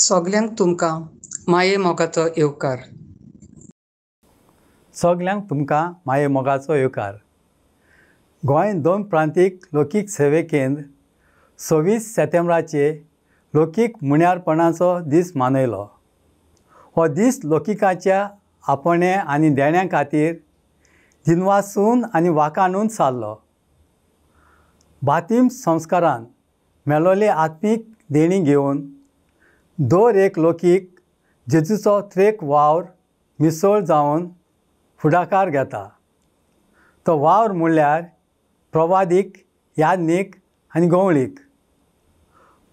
सगल्यांक तुमकां माये मोगाचो येवकार. सगल्यांक तुमकां माये मोगाचो येवकार. गोंय दोन प्रांतीक लोकीक सेवे केंद्र 26 सप्टेंबराचे लोकीक मुण्यारपणाचो दीस मनयलो. हो दीस लोकिकाच्या आपणे आनी देण्यां खातीर दिनवासून आनी वाखाणून सारलो. बातीम संस्कारान मेलोले आत्मीक देणी घेवन दर एक लोकीक जेजूचो त्रेक वावर मिसळ जावन फुडाकार घेता. तो वावर म्हणल्यार प्रवादीक, याज्ञीक आनी गंवळीक.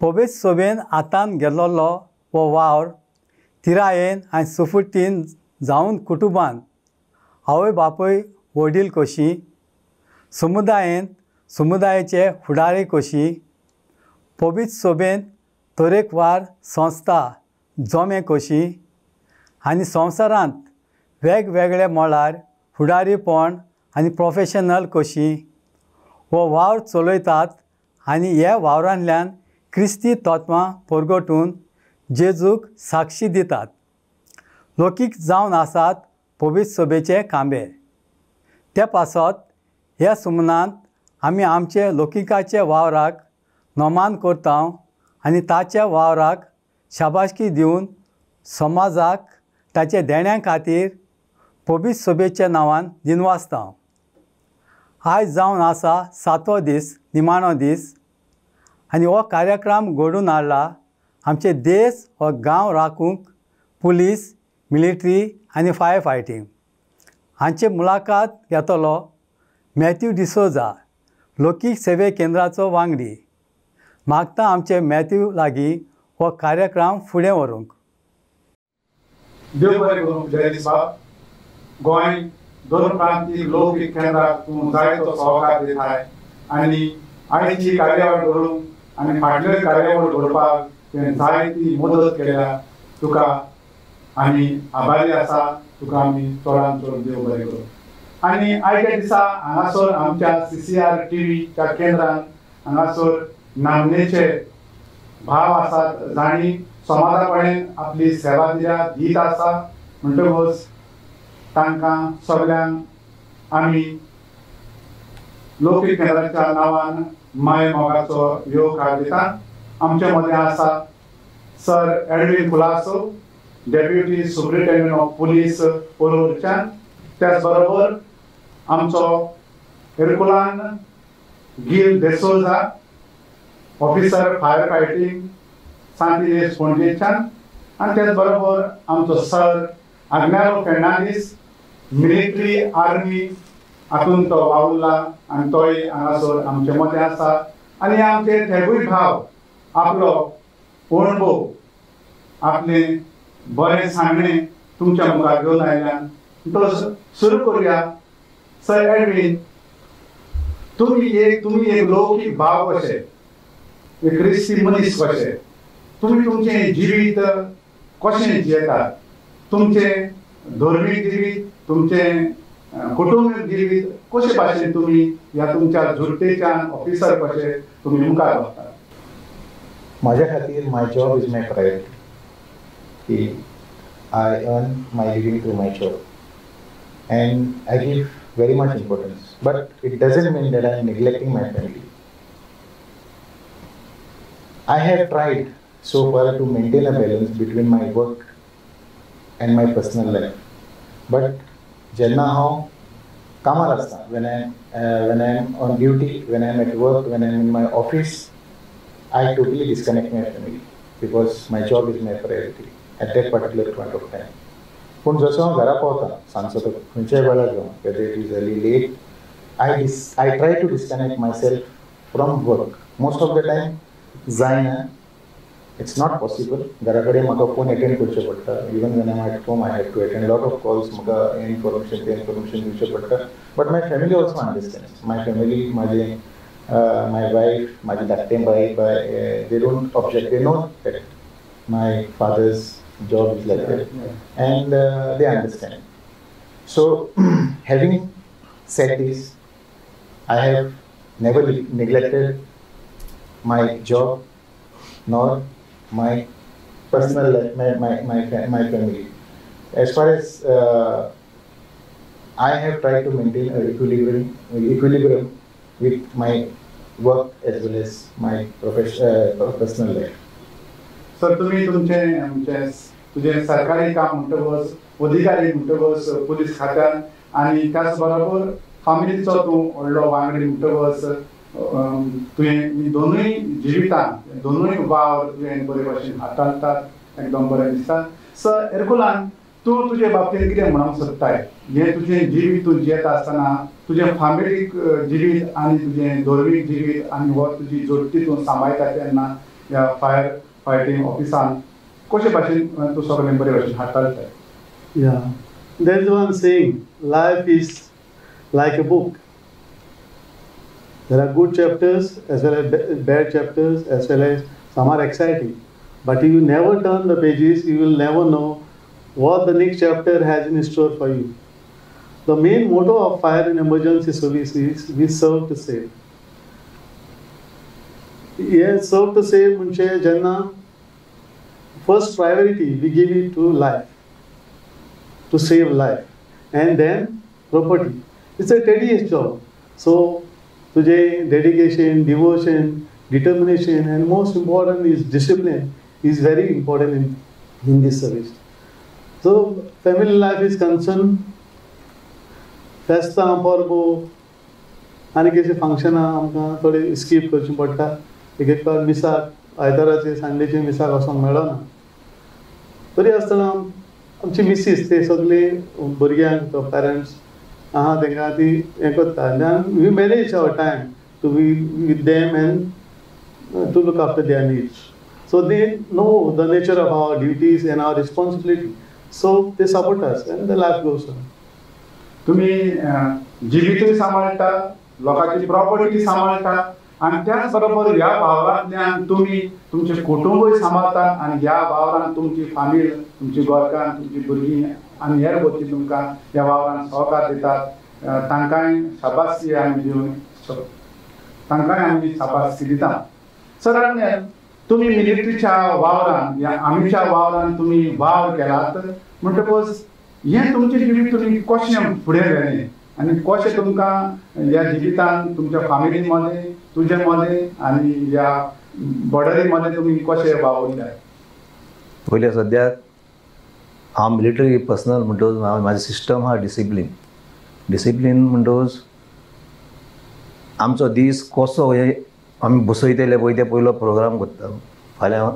पबीत सभेन हातान गेल्लो हो वावर तिरायेन आनी सुफुट्टीन जावन कुटुंबान आवय बापूय वडील कशी, समुदायेन समुदायाचे फुडारी कशी, पबीत सभेन तरेकवार संस्था जमे कशी आनी संवसारांत वेगवेगळ्या मळार फुडारीपण आनी प्रोफेशनल कशी हो वावर चलयतात आनी ह्या वावरांतल्यान क्रिस्ती तत्वां परगटून जेजूक साक्षी दितात. लोकीक जावन आसात पबीत सभेचे खांबे. ते पासत ह्या सुमनांत आमी आमचे लोकिकाचे वावराक नोमान करता आनी ताच्या वावराक शाबासकी दिवन समाजाक ताचे देण्यां खातीर पबीत सभेच्या नांवान दिनवासता. आयज जावन आसा 7वो दीस, निमाणो दीस, आनी हो कार्यक्रम घडोवन हाडला आमचे देश हो गांव राखूंक पुलीस, मिलिटरी आनी फायर फायटींग. हांचे मुलाखत घेतलो मॅथ्यू डिसोजा, लोकीक सेवे केंद्राचो वांगडी. मागता आमचे मॅथ्यू लागीं हो कार्यक्रम फुडें व्हरूंक. देव बरें करूं जगदीश बाब. गोंय दोन प्रांतीक लोकीक केंद्राक तूं जायतो सहकार दिताय आनी आयची कार्यावळ घडोवंक आनी फाटल्यो कार्यावळ घडोवपाक तुवें जायती मदत केल्या. तुका आमी आभारी आसा. तुका आमी चडांत चड देव बरें करूं. आनी आयच्या दिसा हांगासर आमच्या CCR टीव्हीच्या केंद्रान हांगासर नामनेचे भाव आसात जाणी समाजाकडेन आपली सेवा दीत आसा. म्हणटकच तांकां सगल्यांक आमी लोकीक केंद्राच्या नांवान माये मोगाचो येवकार दिता. आमचे मदें आसा sir Edwin Colaco, deputy superintendent of police पोरवोरच्यान. त्याच बरोबर आमचो Erculano Gil D'Souza, officer fire fighting सांतिलेश पणजेच्यान. आनी त्याच बरोबर आमचो sir Agnelo Fernandes, military army हातूंत तो वावुरला आनी तोय हांगासर आमचे मदें आसा. आनी आमचे तेगूय भाव आपलो अणभव, आपले बरें सांगणें तुमच्या मुखार घेवन आयल्यान. तो सुरू करुया. सर एडवीन, तुम्ही एक लौकीक भाव कशे, एक क्रिस्ती मनीस कशे, तुम्ही तुमचें जिवीत कशें जियेतात, तुमचें धर्मीक जिवीत, तुमचें कुटुंबीक जिवीत कशे भाशेन तुम्ही ह्या तुमच्या झुरतेच्यान ऑफिसर कशे तुम्ही मुखार वतात. माझ्या खातीर माय जॉब इज माय प्रायोरिटी. की I earn my living through my job, and I give very much importance. But it doesn't mean that I am neglecting my family. I have tried so far to maintain a balance between my work and my personal life. But jenna how कामार आसता, when I am on duty, when I am at work, when I am in my office, I totally disconnect my family because my job is my priority at that particular point of time. पूण जसो हांव घरा पावता सांजचो तो खंयच्याय वेळार जावं, whether it is early late, I try to disconnect myself from work. Most of the time जायना, it's not possible. घरा कडेन म्हाका फोन अटेंड करचे पडटा. Even when I'm at home I have to attend lot of calls. म्हाका information दिवचे पडटा. But my family also understands. My family, my wife, माझी धाकटे bye, they don't object. They know that my father's job is like that, and they understand. So having said this, I have never neglected my job nor my personal life, my family. As far as I have tried to maintain an equilibrium with my work as well as my personal life. Sir तुम्ही तुझे सरकारी काम म्हणटकच अधिकारी म्हणटकच police खात्यान आणि त्याच बरोबर फामिलीचो तूं व्हडलो वांगडी म्हणटकच तुवें दोनूय जिवितां दोनूय वावर तुवें बरे भशेन हाताळटात एकदम बरें दिसता. सर एरकुलान तूं तुजे बाबतींत कितें म्हणूंक सोदताय हें तुजें जिवीत तूं जियेत आसतना तुजें फामिलीक जिवीत आनी तुजें धर्मीक जिवीत आनी हो तुजी जोडटी तूं सांबाळटा तेन्ना ह्या फायर फायटींग ऑफिसान कशे भाशेन तूं सगळें बरे भशेन हाताळटाय? Yeah, there's one saying, life is like a book. There are good chapters as well as bad chapters, as well as some are exciting. But if you never turn the pages, you will never know what the next chapter has in store for you. The main motto of fire and emergency service is we serve to save. Yes, serve to save म्हणजे जेन्ना first priority we give it to life, to save life, and then property. It's a tedious job. So today dedication, devotion, determination, and most important is discipline is very important in this service. So family life is concerned. फेस्तां परबो आनी कितें फंक्शनां आमकां थोडी skip करची पडटा. एक फावट मिसाक आयताराचे संडेचे मिसाक वचोंक मेळना. तरी आसतना आमची मिसीस ते सगळे भुरग्यांक पेरंट्स आहा तांकां ती हें करता. We manage our time to be with them and to look after their needs. So they know the nature of our duties and our responsibility. So they support us and the life goes on. तुम्ही जिवीतूय सांबाळटा, लोकांची property सांबाळटा आणि त्याच बरोबर ह्या वावरांतल्यान तुम्ही तुमचे कुटुंबूय सांबाळटा आणि ह्या वावरांत तुमची फामील, तुमची गोरकां, तुमची भुरगीं आनी हेर गोष्टी तुमकां ह्या वावरांत सहकार दितात. तांकांय शाबासकी आमी दिवन तांकांय आमी शाबासकी दिता. सर तुम्ही मिलिटरीच्या वावरान या आर्मीच्या वावरान तुम्ही वावर केलात म्हणटकच हें तुमचें जिवीत तुमी कशें फुडें व्हेलें आनी कशें तुमकां ह्या जिवितान तुमच्या फामिली मध्ये तुजे मध्ये आनी ह्या बॉर्डरी मध्ये तुमी कशें वावरल्यात? पयले सद्याक हांव मिलिटरी पर्सनल म्हणटकच म्हाजो सिस्टम आहा डिसिप्लीन म्हणटकच आमचो दीस कसो आमी बसयतले पळय ते पयलो प्रोग्राम करता. फाल्यां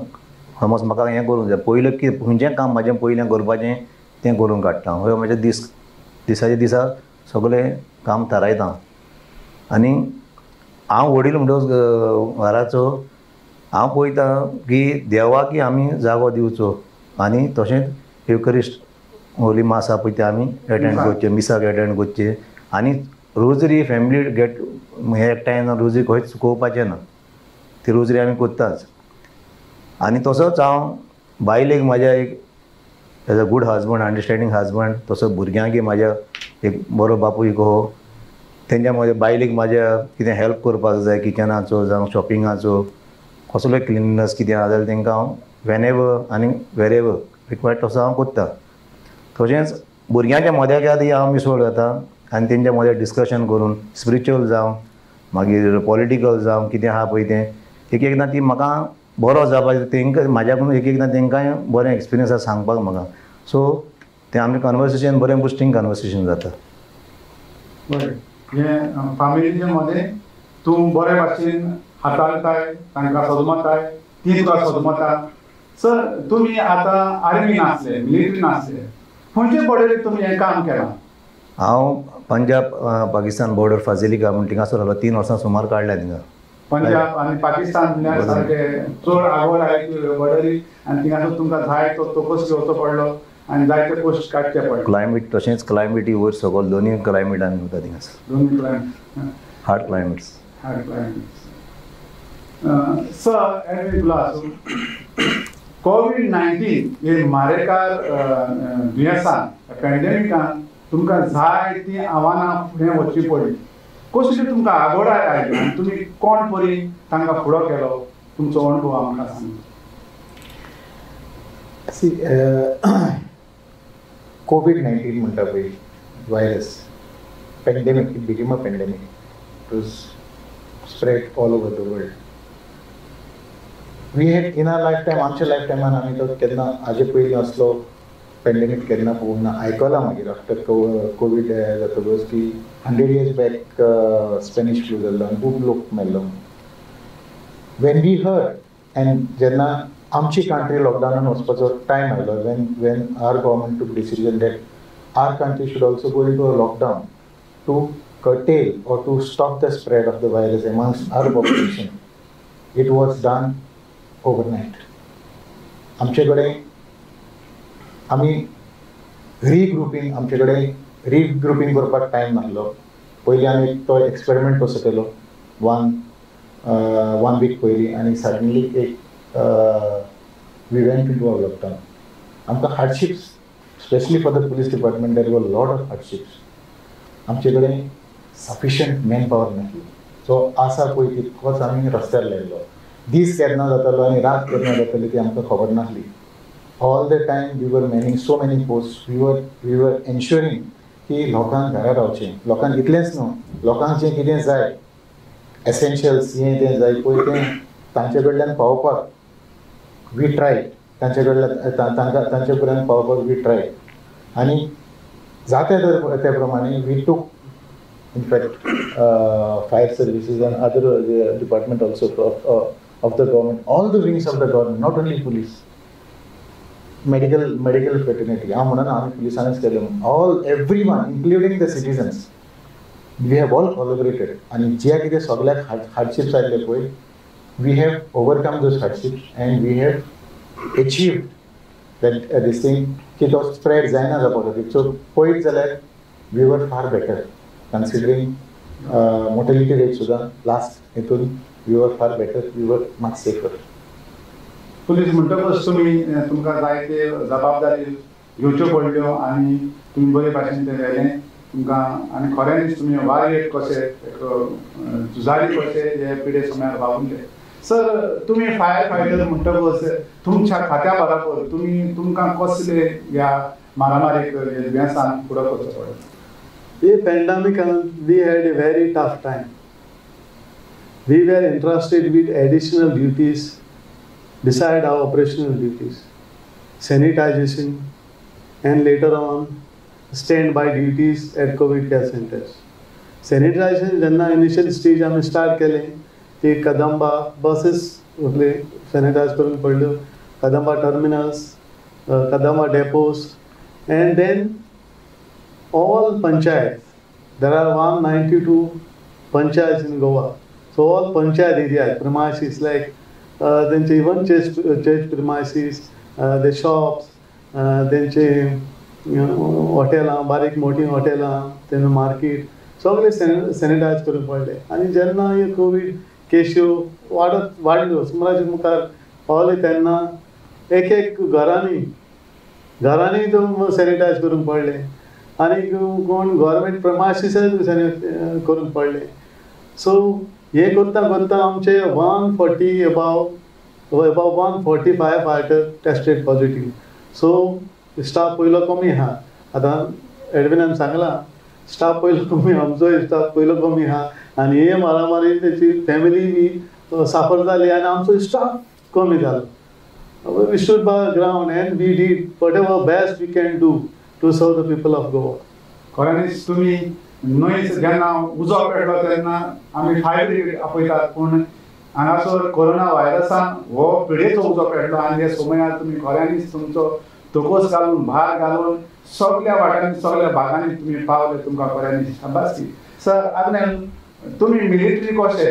समज म्हाका हें करूंक जाय पयलें कितें खंयचें काम म्हाजें पयलें करपाचें तें करून काडटा. हो म्हाजे दिसाचे दिसा सगळें काम थारायता. आनी हांव वडील म्हणटकच घराचो हांव पळयता की देवाक आमी जागो दिवचो आनी तशेंच युकरिस्ट होली मास आसा पळय ते आमी एटेंड करचे, मिसाक एटेंड करचे आनी रोजरी फॅमिली गेट हे एकठांय रोजरी खंयच चुकोवपाचें ना. ती रोजरी आमी करताच. आनी तसोच हांव बायलेक म्हाज्या एक as a good husband, understanding husband, तसो भुरग्यांक म्हाज्या एक बरो बापूय कहो. तेंच्या म्हाज्या बायलेक म्हाज्या कितें हेल्प करपाक जाय किचनाचो जावं शॉपिंगाचो कसलोय क्लिननेस कितें आसा जाल्यार तांकां हांव वेनेवर आनी वेरेवर रिक्वायर्ड तसो हांव करता. तशेंच भुरग्यांच्या मद्याक आदी हांव मिसळ जाता आनी तेंच्या मदें डिस्कशन करून स्पिरिच्युअल जावं मागीर पॉलिटिकल जावं कितें आहा पळय तें एक एकदां ती म्हाका बरो जावपाचें तेंकां म्हाज्याकून एक एकदां तेंकांय बरें एक्सपिरियन्स आसा सांगपाक म्हाका. सो तें आमचें कन्वर्सेशन बरें बुस्टींग कन्वर्सेशन जाता. बरें हें फामिलीचे मध्ये तूं बरे भाशेन हाताळटाय, तांकां सदमताय, ती तुका सदमता. सर तुमी आतां आर्मी नासले, मिलिटरी नासले, खंयचे बॉर्डरीक तुमी हें काम केलां? हांव पंजाब पाकिस्तान बॉर्डर फाजिलिका म्हण थिंगासर रावलो 3 वर्सां सुमार काडल्या थिंगा. पंजाब आनी पाकिस्तान म्हणल्यार सारकें चड आवड आयली बॉर्डरी आनी थिंगासर तुमकां जाय तो तोपस घेवचो पडलो आनी जायते पोस्ट काडचे पडले. क्लायमेट तशेंच क्लायमेटी वयर सकयल दोनूय क्लायमेट आमी उरता थिंगासर. दोनूय climate hard climates. Hard climates. Sir Edwin Colaco, कोविड-19 हे मारेकार दुयेंसान पॅन्डेमिकान तुमकां जाय ती आव्हानां फुडें वचची पडली. कशी तुमकां आगोडाय आयली आनी तुमी कोण परी तांकां फुडो केलो तुमचो अणभव आमकां सांग. सी COVID-19 म्हणटा पळय virus pandemic, it became a pandemic. It was spread all over the world. We had in our life time, आमच्या लायफ टायमान आमी तो केन्ना हाजे पयलीं असलो पेंडेमीक केन्ना पळोवंक ना. आयकलां मागीर आफ्टर कोवीड जातकच की 100 years बॅक स्पॅनिश फ्लू जाल्लो आनी खूब लोक मेल्लो. वेन वी हर्ड एंड जेन्ना आमची कंट्री लॉकडावनान वचपाचो टायम आयलो, when our government took decision that our country should also go into a lockdown to curtail or to stop the spread of the virus amongst our population. It was done overnight. आमचे कडेन आमी रिग्रुपींग करपाक time नासलो. पयलीं आमी तो experiment कसो केलो वन वीक पयलीं, आनी suddenly we went into a lockdown. आमकां hardships, specially for the police department, there were lot of hardships. आमचे कडेन सफिशियंट मॅन पावर नासली. सो आसा पळय तितकोच आमी रस्त्यार लायिल्लो. दीस केन्ना जातालो आनी रात केन्ना जाताली ती आमकां खबर नासली. All the time we were manning so many post. We were ensuring की लोकांक घरा रावचें. लोकांक इतलेंच न्हू, लोकांक जें कितें जाय एसेन्शियल्स हें तें जाय पळय तें तांचे कडल्यान पावोवपाक वी ट्राय. तांचे पर्यंत पावोवपाक वी ट्राय. आनी जाता त्या प्रमाणे वी टूक in fact fire services and other department also of the government, all the wings of the government, not only police, medical fraternity, army police, everyone including the citizens, we have all collaborated. And जे कितें सगळ्याक hardships आयले पळय, we have overcome those hardships and we have achieved that this thing की तो spread जायना जावपाक. So पळयत जाल्यार we were far better. Considering mortality rate सुद्धा लास्ट हितून we were far better, we were much safer. Police म्हणटकच तुमकां जायते जबाबदारी घेवच्यो पडल्यो आनी तुमी बरे भाशेन तें केलें. तुमकां आनी खऱ्यांनीच तुमी वारयेक कशे झुजारी कशे हे पिडे समयार वावुरले. सर, तुमी फायर फायटर म्हणटकच तुमच्या खात्या बराबर तुमकां कसले ह्या मारामारीक दुयेंसान फुडें वचचो पडलो? The pandemic, we had a very tough time. We were entrusted with additional duties beside our operational duties, sanitization, and later on standby duties at COVID care centers. Sanitization, जेन्ना initial stage आमी start केलें की Kadamba buses sanitize करून पडल्यो, Kadamba terminals, Kadamba depots, and then all panchayats. There are 192 panchayats in Goa. So all panchayat areas, premises like then even church premises, the shops, then hotel, barik moti hotel, then market. सगळे sanitise करून पडले. आनी जेन्ना हे Covid केश्यो वाडल्यो समाजाच्या मुखार पावले तेन्ना एक घरांनी तो सॅनिटायज करून पडले. आनी कोण गव्हर्मेंट प्रमाशीसय करून पडले. सो हे करता आमचे 140 above 145 fighter tested positive. So staff पयलो कमी आहा. आतां एडमिनान सांगलां स्टाफ पयलो कमी, आमचो स्टाफ पयलो कमी आहा. आनी हे मारामारी तेची फॅमिली बी साफर जाली आनी आमचो स्टाफ कमी जालो. We stood by the ground and we did whatever best we can do to serve the people of Goa. खऱ्यांनीच तुमी न्हंयच जेन्ना उजो पेटलो तेन्ना आमी फायर ब्रिगेड आपयतात, पूण हांगासर कोरोना व्हायरसान हो पिडेचो उजो पेटलो आनी हे समयार तुमी खऱ्यांनीच तुमचो तोकोस घालून भार घालून सगळ्या वाठारांनी सगळ्या भागांनी तुमी पावले. तुमकां खऱ्यांनी शाबासकी. सर, आग्नेल तुमी मिलिटरी कशे,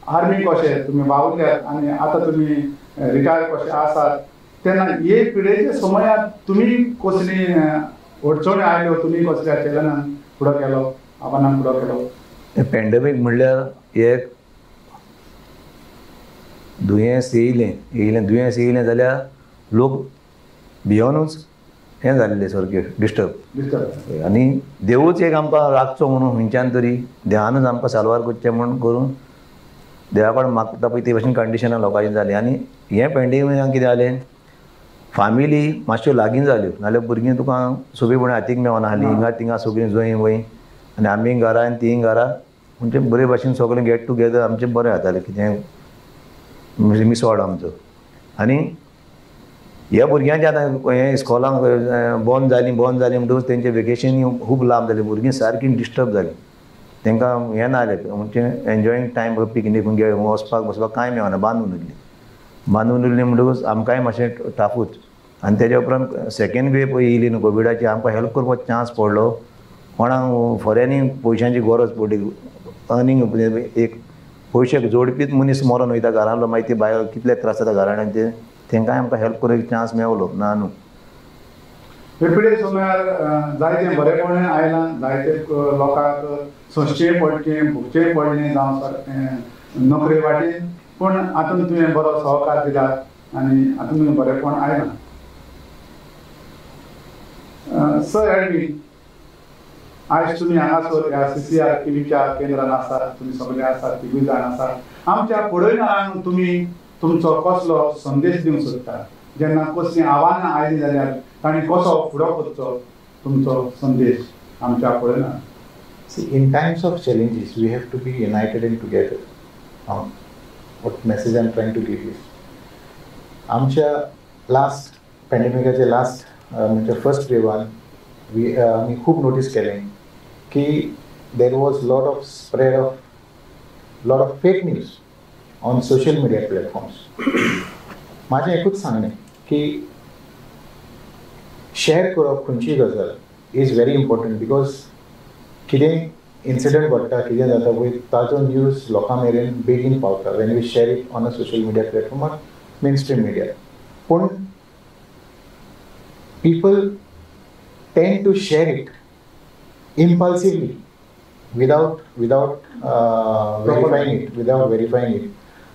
आर्मी कशे तुमी वावुरल्यात आनी आतां तुमी रिटायर कशे आसात, तेन्ना हे पिडेच्या समयार तुमी कसली अडचणी आयल्यो, तुमी कसल्या चॅलेंजान फुडो केलो, आव्हानांक फुडो केलो? पॅन्डेमीक म्हणल्यार एक दुयेंस येयलें जाल्यार लोक भियोनूच हें जाल्लें सारकें डिस्टर्ब. आनी देवूच एक आमकां राखचो म्हणून खंयच्यान तरी देवानूच आमकां साल्वार करचें म्हणून करून देवा कडेन मागता पळय ते भशेन कंडिशनां लोकांची जाली. आनी हें पॅन्डेमिकान कितें जालें, फामिली मातश्यो लागीं जाल्यो नाल्यार भुरगीं तुका सोबीपणी हातीक मेवना आसलीं हिंगा तिंगा सगळीं जंय वय आनी आमी घरा आनी तीं घरा म्हणजे बरे भाशेन सगळें गेट टुगेदर आमचें बरें जातालें कितें मिसवाड आमचो. आनी ह्या भुरग्यांचें आतां हें इस्कॉलांक बंद जालीं म्हणटकूच तेंचें वेकेशन खूब लांब जालें भुरगीं सारकीं डिस्टर्ब जालीं तांकां हें ना जालें म्हणजे एन्जॉयींग टायम पिकनीक वचपाक बसपाक कांय मेळना बांदून उरलीं म्हणटकूच आमकांय मातशें टाफूच. आनी तेज्या उपरांत सेकेंड वेव पळय येयली न्हू कोविडाची आमकां हेल्प करपाक चान्स पडलो. कोणाक फॉरेनीक पयशांची गरज पडली अर्नींग एक पयशे जोडपीच मनीस मरोन वयता घरांतलो मागीर ती भायर कितले त्रास जाता घराण्यांक ते तांकांय आमकां हेल्प करपाक चान्स मेवलो ना न्हू. हे पिढे सुमार जायते बरेपण आयलां जायते लोकांक सोंसचें पडचें भुगचें पडलें जावं नोकरे वाटेन पूण हातूंत तुवें बरो सहकार दिलात आनी हातूंत बरेपण आयलां. सर एडवीन आयज तुमी हांगासर ह्या CCRTVच्या केंद्रान आसात तुमी सगळे आसात तिगूय जाण आसात. आमच्या पळयनारांक तुमी तुमचो कसलो संदेश दिवंक सोदता जेन्ना कसलीं आव्हानां आयलीं जाल्यार तांणी कसो फुडो करचो तुमचो संदेश आमच्या पळयनारांक. See, in times of challenges, we have to be united and together. What message I'm trying to give is, आमच्या लास्ट पॅन्डेमिकाचे लास्ट म्हणजे फर्स्ट वेवान आमी खूब नोटीस केलें की there was lot of fake news on social media platforms. म्हाजें एकूच सांगणें की शेअर करप खंयचीय गजाल इज व्हेरी इम्पॉर्टंट बिकॉज कितें इन्सिडंट घडटा कितें जाता पळय ताजो न्यूज लोकां मेरेन बेगीन पावता when we share it on a social media platform or mainstream media. पूण people tend to share it impulsively without verifying it.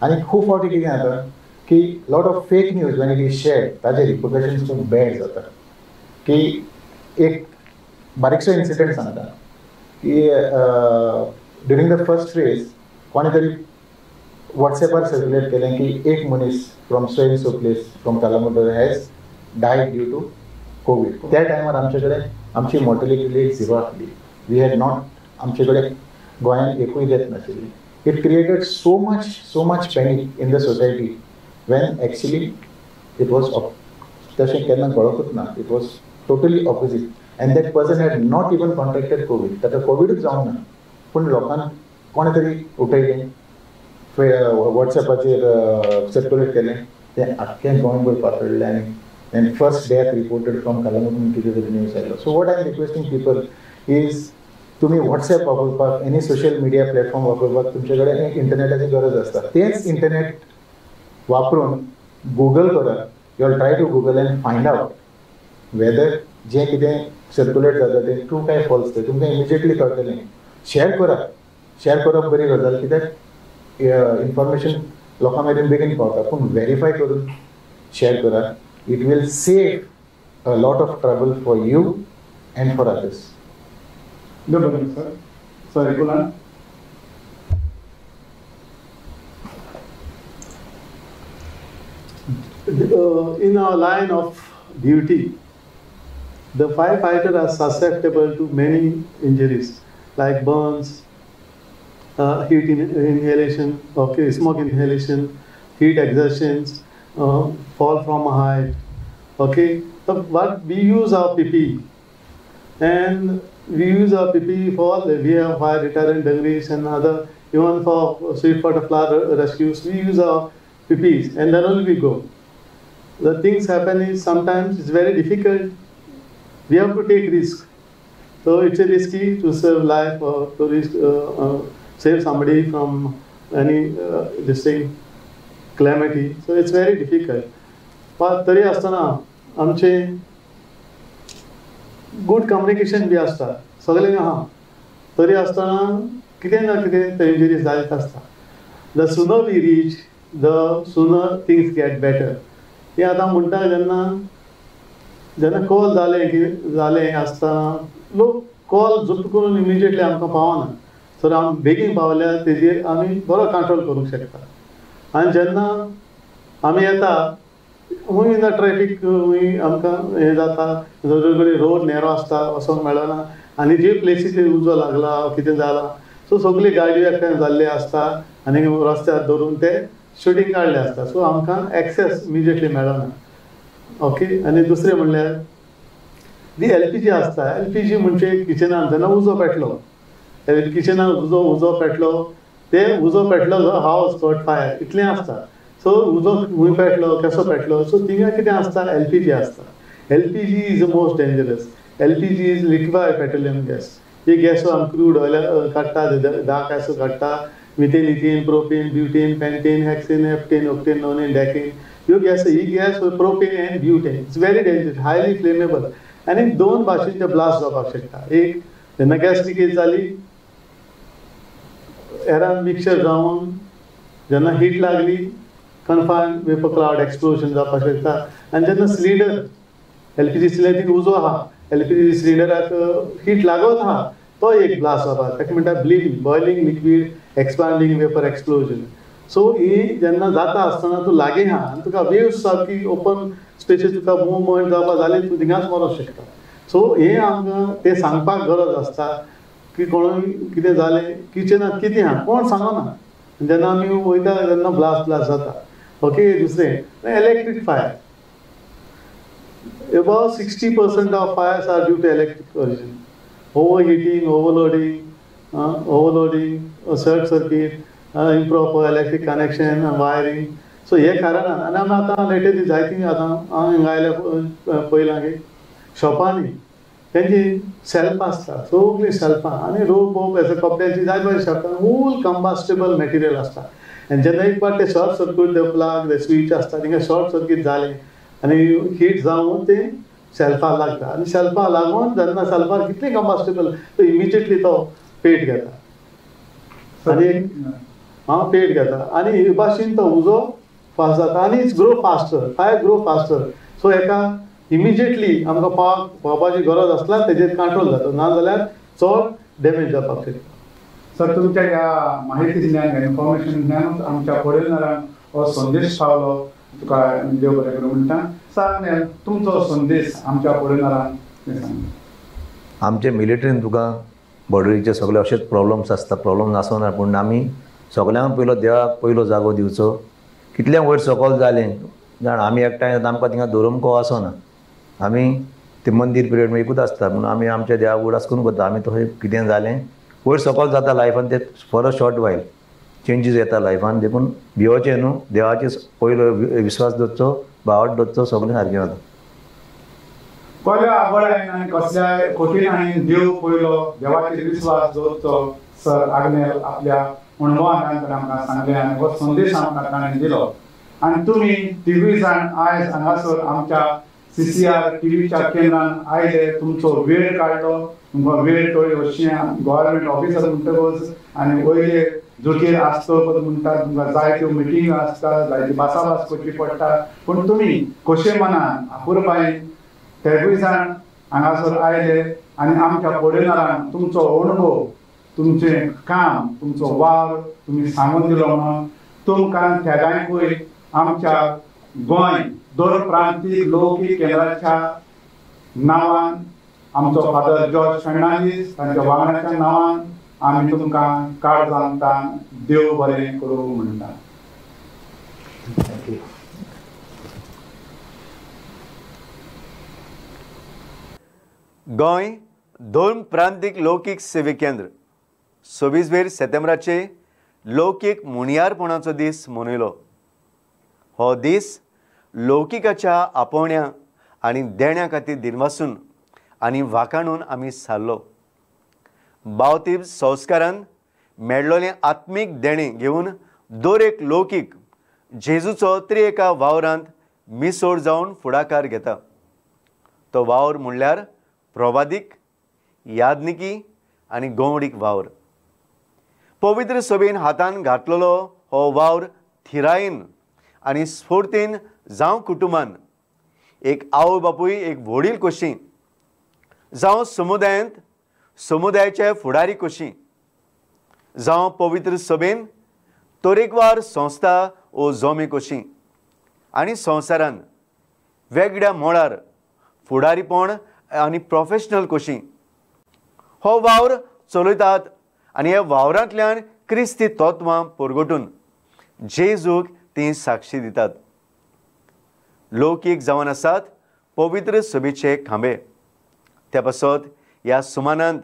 आणि खूप फावटी कितें जाता की lot of fake news when it is shared ताजे रिपरकशन्स खूब bad जाता. की एक बारीकसो इन्सिडंट सांगता की ड्युरींग द फर्स्ट फेज कोणे तरी वॉट्सॅपार सर्क्युलेट केलें की एक मनीस from so and so place from तालामोटर has died due to Covid. त्या टायमार आमचे कडेन आमची मॉर्टेलिटी रेट 0 आसली. वी हॅड नॉट आमचे कडेन गोंयांत एकूय डेथ नाशिल्ली. It created so much panic in the society when actually it was तशें केन्ना कळकूच ना. It was totally opposite and that person had not even contracted COVID. ताका कोविडूच जावंक ना पूण लोकांक कोणे तरी उठयलें वॉट्सॅपाचेर सर्क्युलेट केलें तें आख्खें गोंयभर पातळिल्लें आनी and first death reported from Kalamuddin कितें तरी न्यूज आयलो. So what I am requesting people is तुम्ही व्हॉट्सॲप वापरपाक एनी सोशल मिडिया प्लॅटफॉर्म वापरपाक तुमचे कडेन एक इंटरनेटाची गरज आसता. तेंच इंटरनेट वापरून गुगल करात. You all try to Google and find out whether जें कितें सर्क्युलेट जाता तें ट्रू काय फॉल्स तें तुमकां इमिजिएटली कळटलें. शेअर करात. शेअर करप बरी गजाल कित्याक इन्फॉर्मेशन लोकां मेरेन बेगीन पावता पूण व्हेरीफाय करून शेअर करात. It will save a lot of trouble for you and for others. Good morning, sir. Sorry, Gulan. In our line of duty, the firefighters are susceptible to many injuries like burns, heat inhalation, smoke inhalation, heat exertions, fall from a height. Okay, but we use our PPE, and we use our PPE for we have fire retardant degrees and other, even for sweet water flower rescues we use our PPEs and then only we go. The things happen is sometimes it's very difficult. We have to take risk. So it's a risky to save life or to save somebody from any this thing. Calamity, so it's very difficult. But तरी आसतना आमचे good communication बी आसता सगळें आहा. तरी आसतना कितें ना कितें ते इंजरीज जायत आसता. The sooner we reach the sooner things get better. हे आतां म्हणटा जेन्ना कॉल जालें आसतना लोक कॉल जुप्त करून इमिजिएटली आमकां पावना. सो आमी बेगीन पावल्यार तेजेर आमी बरो कंट्रोल करूंक शकता. आनी जेन्ना आमी येता खूंय ट्रॅफिक खूंय आमकां हें जाता, सगळे कडेन रोड नेरो आसता, वचोंक मेळना आनी जे प्लेसीचेर उजो लागला कितें जालां सो सगळी गाडयो एकठांय जाल्ली आसता आनी रस्त्यार धरून ते शुटींग काडलें आसता. सो आमकां एक्सेस इमिजिएटली मेळना. ओके. आनी दुसरें म्हणल्यार जी LPG आसता, LPG म्हणजे किचनान जेन्ना उजो पेटलो, किचनान उजो पेटलो, ते उजो पेटलो हावस कॉट फायर इतलें आसता. सो उजो खूंय पेटलो, कसो पेटलो, सो थिंगा कितें आसता, LPG आसता. LPG is most dangerous. LPG is liquefied petroleum gas. ही गॅसो आमी क्रूड ऑयल काडटा, धा गॅसो काडटा, methane, ethane, propane, butane, pentane, hexane, heptane, octane, nonane, decane. ह्यो गॅस, ही gas propane and butane. It's very dangerous, highly flammable. आनी दोन भाशेचे ब्लास्ट जावपाक शकता. एक जेन्ना गॅस लिकेज जाली, एरान मिक्सचर जावन जेन्ना हीट लागली, कन्फायन्ड वेपर क्लाउड एक्सप्लोजन जावपाक शकता. आनी जेन्ना सिलिंडर, LPG सिलिंडर उजो आहा, LPG सिलिंडराक हीट लागत आहा, तो एक ब्लास्ट जावपाक, ताका म्हणटा bleeding, boiling liquid expanding vapour explosion. So ही जेन्ना जाता आसतना तूं लागीं आहा आनी तुका वेव्स सारकी ओपन स्पेसीस तुका मुवमेंट जावपाक जाली, तूं थिंगाच मरोंक शकता. सो हें आमकां ते सांगपाक गरज आसता की कोणूय कितें जालें, किचनांत कितें आहा कोण सांगना. जेन्ना आमी वयता तेन्ना ब्लास्ट जाता. ओके. दुसरें electric fire. About 60% of fires are due to electric origin. Overheating, overloading, short circuit, improper electric connection and wiring. So हे कारणान आनी आमी आतां लेटेस्ट जायतीं आतां हांवें आयल्या पयलां की शॉपांनी तेंची सेल्फ आसता, सगळीं सेल्फां आनी रोप हेजे कपड्याची जायते शॉपां फूल कंबास्टेबल मॅटेरियल आसता. आनी जेन्ना एक पाट ते शॉर्ट सर्क्यूट ते प्लाग ते स्विच आसता तिंगा शॉर्ट सर्कीट जालें आनी हीट जावन ते सेल्फाक लागता. आनी सेल्फाक लागून जेन्ना सेल्फार कितलें कंबास्टेबल तो इमिजिएटली तो पेट घेता आनी पेट घेता आनी हे भाशेन तो उजो फास्ट जाता आनी it's grow faster, fire grow faster. So हेका इमिजिएटली आमकां पावपाची गरज आसल्यार तेजेर कंट्रोल जाता, नाजाल्यार चड डॅमेज जावपाक शकता. सर, तुमच्या ह्या माहितींतल्यान इन्फॉर्मेशनांतल्यान आमच्या पळयणाऱ्यांक हो संदेश पावलो, तुका देव बरें करूं म्हणटा. सांग तुमचो संदेश आमच्या पळयणाऱ्यांक सांग. आमचे मिलिटरीन तुका बॉर्डरीचे सगळे अशेच प्रॉब्लम्स आसता, प्रॉब्लम आसना, पूण आमी सगळ्यांक पयलो देवाक पयलो जागो दिवचो. कितल्या वयर सकयल जालें जाण आमी एकठांय आमकां थिंगा धरून आसना. आमी ते मंदीर पिरियड एकूच आसता, पूण आमी आमच्या देवाक उडास करून करता. आमी तशें कितें जालें वयर सकयल जाता लायफान ते for a short while changes येता लायफान. देखून भिवचें न्हू, देवाचेर पयलो विश्वास दवरचो, भावार्थ दवरचो, सगळें सारकें जाता. कसल्या आबळायन आनी कसल्याय कठीणायेन देव पयलो देवाचेर विश्वास दवरचो. सर आग्नेल आपल्या अणभवांतल्यान आमकां सांगलें आनी हो संदेश आमकां ताणें दिलो. आनी तुमी तिगूय जाण आयज हांगासर आमच्या CCR टीव्हीच्या केंद्रान आयले, तुमचो वेळ काडलो, तुमकां वेळ टोळी अशें गव्हर्मेंट ऑफिसर म्हणटकच आनी वयले जुटीर आसतकच म्हणटा तुमकां जायत्यो मिटींग आसता, जायती भासाभास करची पडटा, पूण तुमी कशे मनान अपुरबायेन तेगूय जाण हांगासर आयले आनी आमच्या पळयणाऱ्यांक तुमचो अणभव, तुमचें काम, तुमचो वावर तुमी सांगून दिलो म्हणून तुमकां तेगांयकूय आमच्या गोंय दर प्रांतीक लौकीक केंद्राच्या नांवान, आमचो फादर जॉर्ज फेर्नांडीस तांच्या वांगड्याच्या नांवान आमी तुमकां काळजांतान देव बरें करूं म्हणटा. गोंय दोन प्रांतीक लौकीक सेवे केंद्र 26 सप्टेंबराचे लौकीक मुणयारपणाचो दीस मनयलो. हो दीस लौकिकाच्या आपोवण्या आनी देण्या खातीर दिनवासून आनी वाखाणून आमी सारलो. बावतिब संस्कारान मेळ्ळोलें आत्मीक देणें घेवन दर एक लौकीक जेजूचो त्रिएका वावरांत मिसोड जावन फुडाकार घेता. तो वावर म्हणल्यार प्रभादीक, यादनिकी आनी गवंडीक वावर. पवित्र सभेन हातान घातलेलो हो वावर थिरायेन आनी स्फूर्तीन जावं कुटुंबान एक आवय बापूय एक व्हडील कशी, जावं समुदायांत समुदायाचे फुडारी कशी, जावं पवित्र सभेन तरेकवार संस्था ओ जोमे कशी आनी संवसारान वेगळ्या मोळार फुडारीपण आनी प्रोफेशनल कशी हो वावर चलयतात आनी ह्या वावरांतल्यान क्रिस्ती तत्वां परगटून जेजूक ती साक्षी दितात. लौकीक जावन आसात पवित्र सभेचे खांबे. त्या पासत ह्या सुमानांत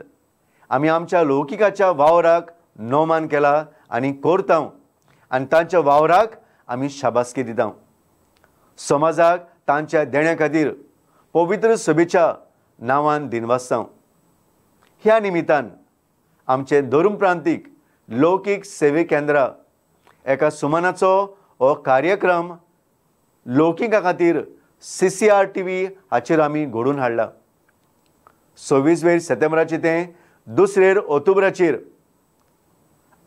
आमी आमच्या लौकिकाच्या वावराक नोमान केला आनी करता आनी तांच्या वावराक आमी शाबासकी दिता. समाजाक तांच्या देण्या खातीर पवित्र सभेच्या नांवान दिनवासता. ह्या निमित्तान आमचे धर्म प्रांतीक लौकीक सेवे केंद्रा एका सुमानाचो हो कार्यक्रम लौकिका खातीर CCR TV हाचेर आमी घडोवन हाडला. 26 सप्टेंबराचे ते 2 ऑक्टोबराचेर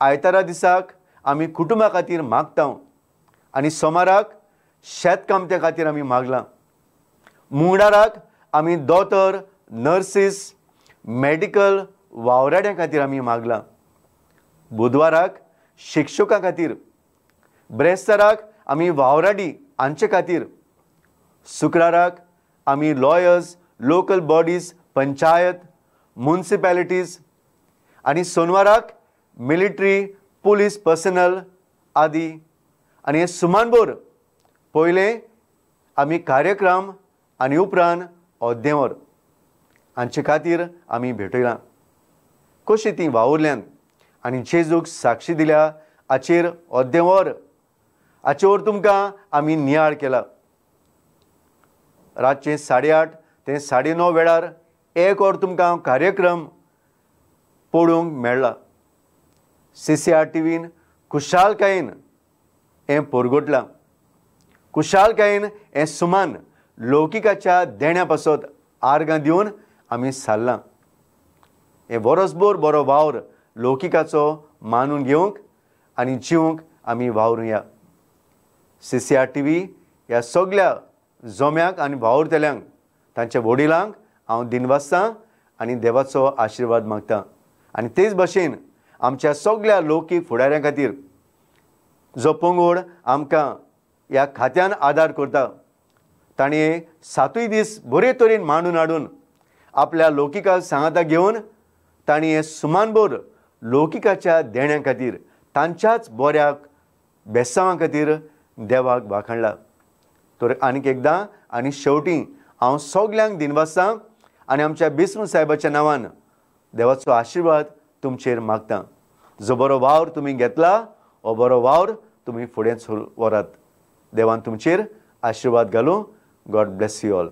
आयतारा दिसाक आमी कुटुंबा खातीर मागता आनी सोमाराक शेतकामत्या खातीर आमी मागलां. मंगळाराक आमी दोतोर नर्सीस मेडिकल वावराड्यां खातीर आमी मागलां. बुधवाराक शिक्षकां खातीर, ब्रेस्ताराक आमी वावराडी हांचे खातीर, शुक्राराक आमी लॉयर्स, लोकल बॉडीज, पंचायत, म्युनिसिपॅलिटीज आनी सोनवाराक मिलिटरी, पुलीस पर्सनल आदी. आनी हे सुमानभर पयलें आमी कार्यक्रम आनी उपरांत देवर हांचे खातीर आमी भेटयलां. कशी ती वावुरल्यांत आनी जेजूक साक्षी दिल्या हाचेर देवर हाचे वर तुमकां आमी नियाळ केला. रातचे 8:30 ते 9:30 वेळार एक वर तुमकां कार्यक्रम पळोवंक मेळ्ळा. CCR TVन खुशालकायेन हें परगटलां. खुशालकायेन हें सुमान लौकिकाच्या देण्या पासत आर्गां दिवन आमी सारलां. हें वरसभर बरो वावर लौकिकाचो मानून घेवंक आनी जिवंक आमी वावरुया. CCR TV ह्या सगळ्या जोम्याक आनी वावुरतेल्यांक तांच्या वडिलांक हांव दिनवासतां आनी देवाचो आशिर्वाद मागतां. आनी तेच भशेन आमच्या सगळ्या लौकीक फुडाऱ्यां खातीर जो पंगड आमकां ह्या खात्यान आदार करता, ताणें 7 दीस बरे तरेन मांडून हाडून आपल्या लौकिकाक सांगाता घेवन तांणी हे सुमानभर लौकिकाच्या देण्यां खातीर तांच्याच बऱ्याक बेसांवां खातीर देवाक वाखाणला. तर आनीक एकदां आनी शेवटी हांव सगल्यांक दिनवासतां आनी आमच्या बिस्म साहेबाच्या नांवान देवाचो आशिर्वाद तुमचेर मागतां. जो बरो वावर तुमी घेतला हो बरो वावर तुमी फुडें व्हरात. देवान तुमचेर आशिर्वाद घालूं. God bless you all.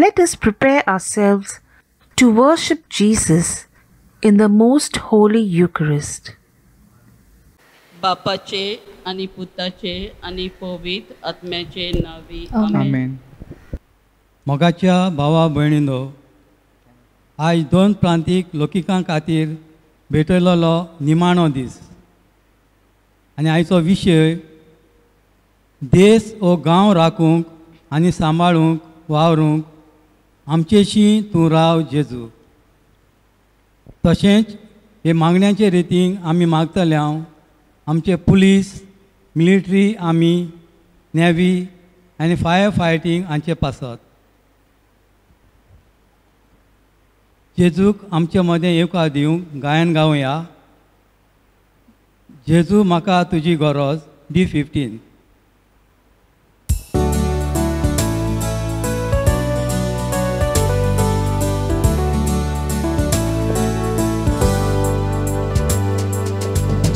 Let us prepare ourselves to worship Jesus in the most holy Eucharist. बापाचे आणि पुताचे आणि पवित्र आत्म्याचे नावी आमेन. आमेन. मोगाच्या भावा भयणींनो, आज 2 प्रांतीक लोकिकां खातीर भेटयलोलो निमाणो दीस आनी आयचो विशय देश वो गांव राखूंक आनी सांबाळूंक वावरूंक आमचेशी तूं राव जेजू. तशेंच हे मागण्यांचे रितीन आमी मागतले हांव आमचे पुलीस मिलिटरी आर्मी नेवी आनी फायर फायटींग हांचे पासत. जेजूक आमचे मदें येवकार दिवंक गायन गावया. जेजू म्हाका तुजी गरज D15.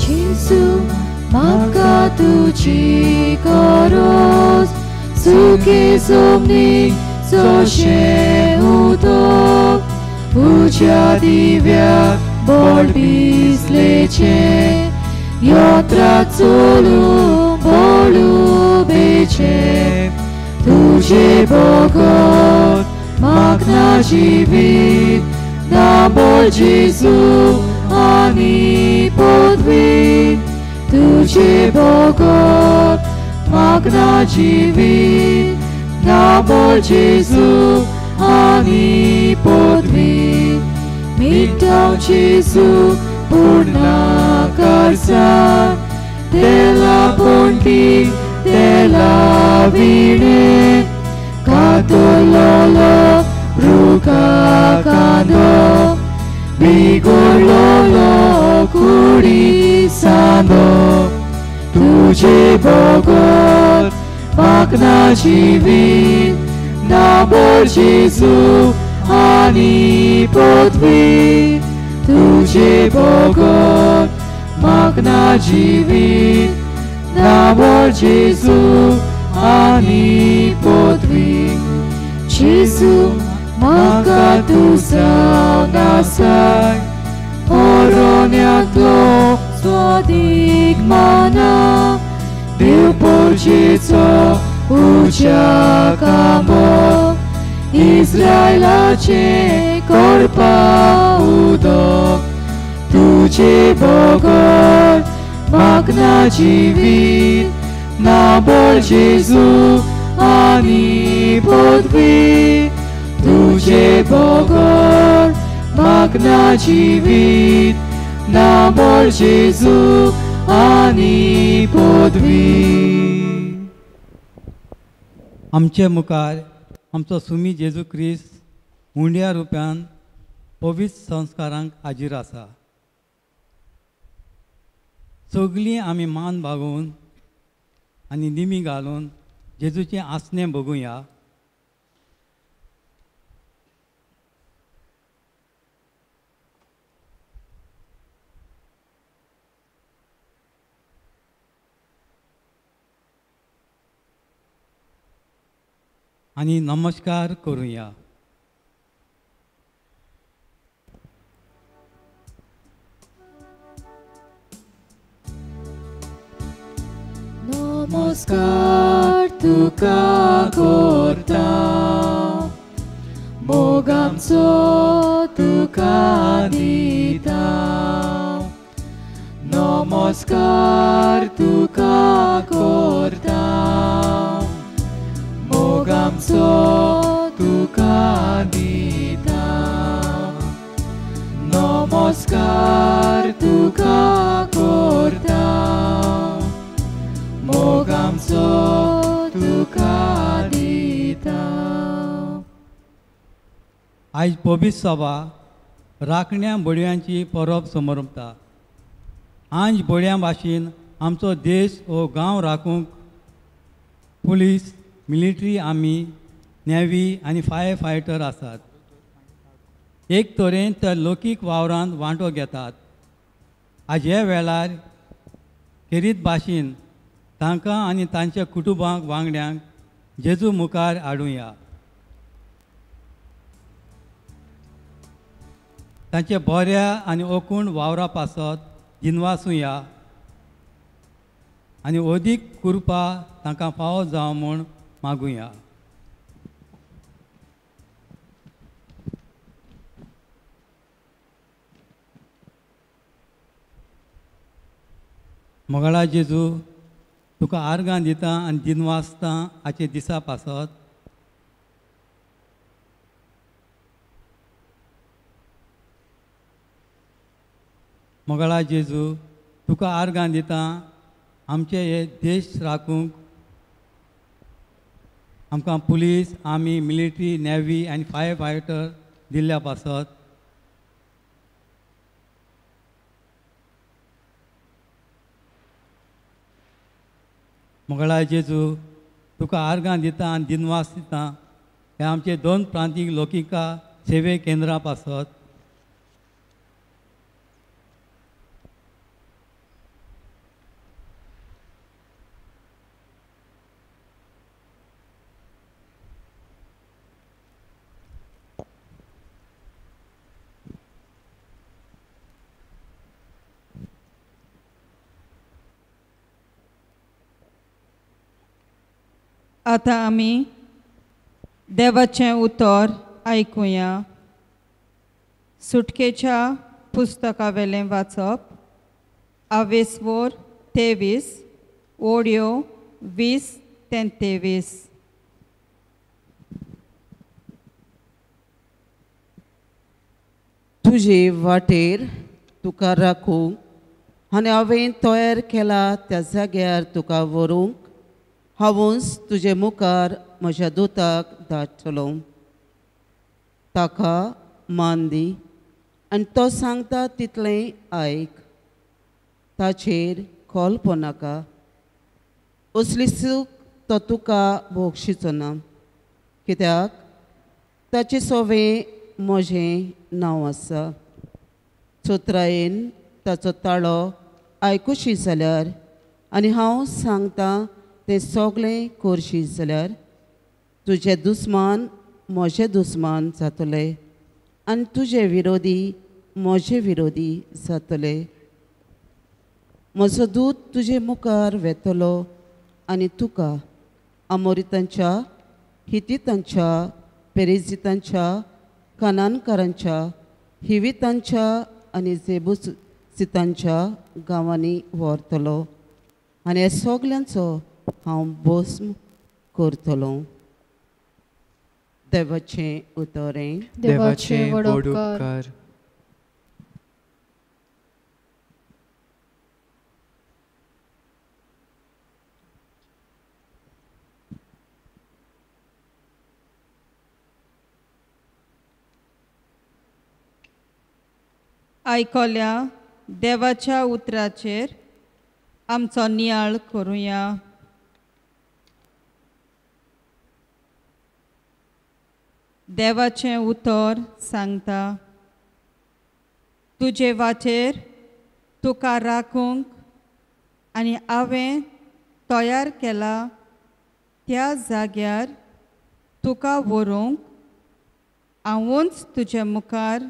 Jezu, म्हाका तुजी गरज सुखे जमनीक जशें उदक उज्या दिव्याक बळबिसलेचे योत्रा चलूंक बळुबेचे तुजे बगत मागना जिवीत नाबोल जेजू आनी पदवी तुजे बगत मागना जिवीत नाबोल जेजू आनी पदवी मिटाव जेजू पूर्ण करसान तेला पोंटी तेला विणे कातोलोलो रुका कांदो बिगोलोलो कुडी सांदो तुजे बगत मागना जिवीत नाबोल जेजू आनी पदवी तुजे बगत मागना जिवीत नाबोल जेजू आनी पदवी. जेजू म्हाका तूं जावनासाय ओरोन्यांतलो सोदीक माना देव पोरचेचो उज्या कांबो इस्रायलाचे करपा उदक तुजे बगत मागना जिवीत नाबोल जेजू आनी पदवी तुजे बगत मागना जिवीत नाबोल जेजू आनी पदवी. आमचे मुखार आमचो सुमी जेजू क्रिस्त हुंड्या रुप्यान पवित्र संस्कारांक हाजीर आसा. सगळीं आमी मान बागोवन आनी निमी घालून जेजूचें आसनें बगुया. आनी नमस्कार करुया. नमस्कार तुका करता मोग आमचो तुका दिता. नमस्कार तुका करता मोग आमचो तुका दिता. नमस्कार तुका करता मोग आमचो तुका दिता. आयज पवित्र सभा राखण्या बडयांची परब समोरता. आंज बड्यां भाशेन आमचो देश हो गांव राखूंक पुलीस मिलिटरी आर्मी नेवी आनी फायर फायटर आसात. एक तरेन ते लौकीक वावरांत वांटो घेतात. आज ह्या वेळार खेरीत भाशेन तांकां आनी तांच्या कुटुंबांक वांगड्यांक जेजू मुखार हाडुया. तांचे बऱ्या आनी ओकूण वावरा पासत दिनवासुया आनी अदीक कृपा तांकां फावो जावं म्हूण मागुया. मोगळा जेजू तुका आर्गां दिता आनी दिनवासता हाचे दिसा पासत मोगळा जेजू तुका आर्गां दिता आमचे हे देश राखूंक आमकां पुलीस आर्मी मिलिटरी नेव्ही आनी फायर फायटर दिल्ल्या पासत मोगळा जेजू तुका आर्गां दिता आनी दिनवास दिता हे आमचे 2 प्रांतीक लोकिका सेवे केंद्रां पासत आतां आमी देवाचें उतर आयकुया. सुटकेच्या पुस्तका वेलें वाचप आवेसवोर 23 ओडयो 20 ते 23. तुजे वाटेर तुका राखूंक आनी हांवें तयार केला त्या जाग्यार तुका व्हरूंक हांवूच तुजे मुखार म्हज्या दोताक धाडटलो. ताका मान दी आनी तो सांगता तितलें आयक. ताचेर खोलपो नाका. असली सूख तो तुका भोगशिचो ना, कित्याक ताचे सोवें म्हजें नांव आसा. चोत्रायेन ताचो ताळो आयकुशी जाल्यार आनी हांव सांगता तें सगळें करशी जाल्यार तुजे दुस्मान म्हजे दुस्मान जातले आनी तुजे विरोधी म्हजे विरोधी जातले. म्हजो दूत तुजे मुखार वेतलो आनी तुका अमोरितांच्या, हितीतांच्या, पेरिजितांच्या, कानानकारांच्या, हिवितांच्या आनी जेबुसितांच्या गांवांनी व्हरतलो आनी हे सगल्यांचो हांव भस्म करतलो. देवाचें उतरें. देवाचें व्हड उपकार. आयकोल्या देवाच्या उतराचेर आमचो नियाळ करुया. देवाचें उतर सांगता, तुजे वाटेर तुका राखूंक आनी हांवें तयार केला त्या जाग्यार तुका व्हरूंक हांवूच तुजे मुखार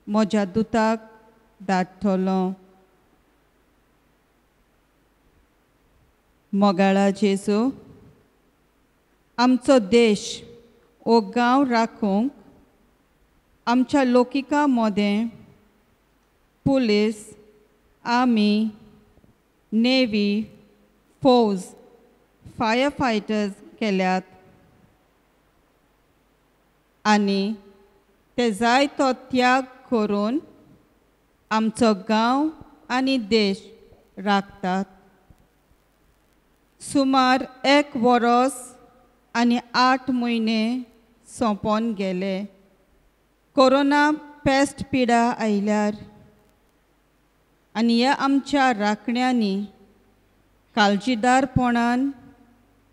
म्हज्या दुताक धाडटलो. मोगाळा जेजू, आमचो देश ओ गांव राखूंक आमच्या लोकिका मदें पुलीस, आर्मी, नेव्ही, फौज, फायर फायटर्स केल्यात आनी ते जायतो त्याग करून आमचो गांव आनी देश राखतात. सुमार 1 वर्स आनी 8 म्हयने सोंपोन गेले. कोरोना पेस्ट पिडा आयल्यार आनी ह्या आमच्या राखण्यांनी काळजीदारपणान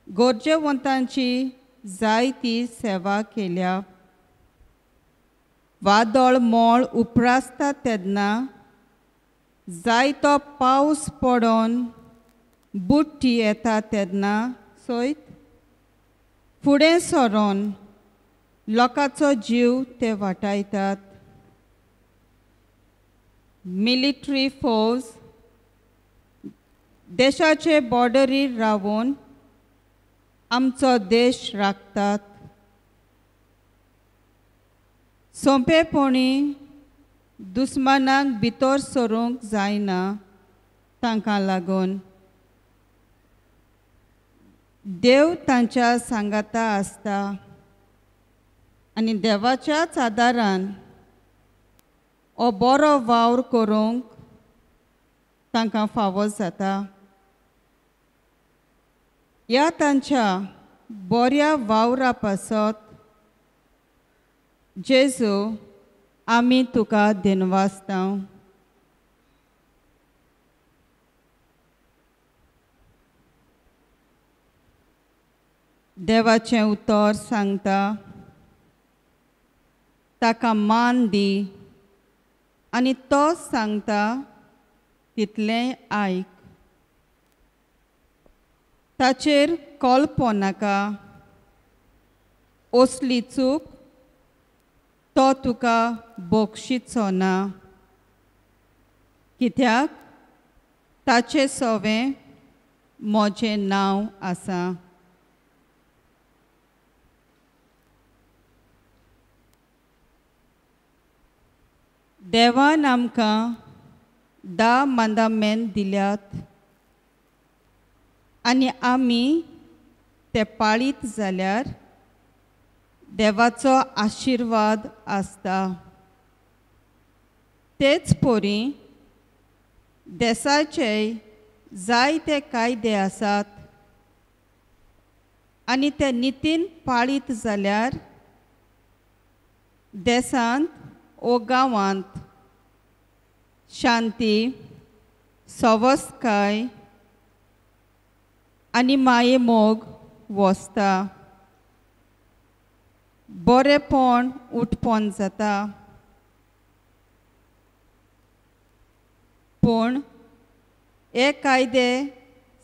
गरजेवंतांची जायती सेवा केल्या. वादळ मोळ उप्रासता तेन्ना जायतो पावस पडोन बुट्टी येता तेन्ना सयत फुडें सरोन लोकांचो जीव ते वाटायतात. मिलिटरी फौज देशाचे बॉर्डरीर रावून आमचो देश राखतात. सोंपेपणी दुस्मानाक भितर सरूंक जायना तांकां लागून देव तांच्या सांगाता आसता आनी देवाच्याच आदारान हो बरो वावर करूंक तांकां फावो जाता. ह्या तांच्या बऱ्या वावरा पासत जेजू आमी तुका दिनवासतांव. देवाचें उतर सांगता ताका मान दी आनी तो सांगता तितलें आयक. ताचेर कळपो नाका, असली चूक तो तुका बक्षिचो ना, कित्याक ताचें सोवें म्हजें नांव आसा. देवान आमकां 10 मांडामेंट दिल्यात आनी आमी ते पाळीत जाल्यार देवाचो आशिर्वाद आसता. तेच परी देसाचे जायते कायदे आसात आनी ते नितीन पाळीत जाल्यार देसांत ओ गांवांत शांती, सवस्काय आनी माये मोग वसता. बरेपण उठपण जाता. पूण हे कायदे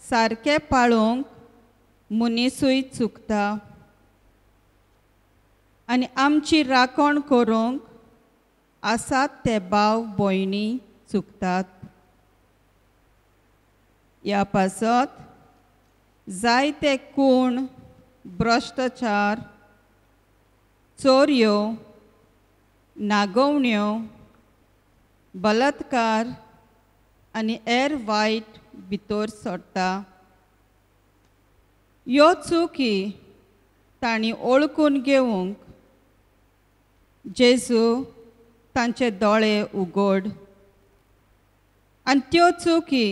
सारके पाळूंक मनीसूय चुकता आनी आमची राखण करूंक आसात ते भाव भयणी चुकतात. ह्या पासत जायते खूण, भ्रश्टाचार, चोरयो, नागवण्यो, बलात्कार आनी हेर वायट भितर सरता. ह्यो चुकी तांणी ओळखून घेवंक जेजू तांचे दोळे उगड आनी त्यो चुकी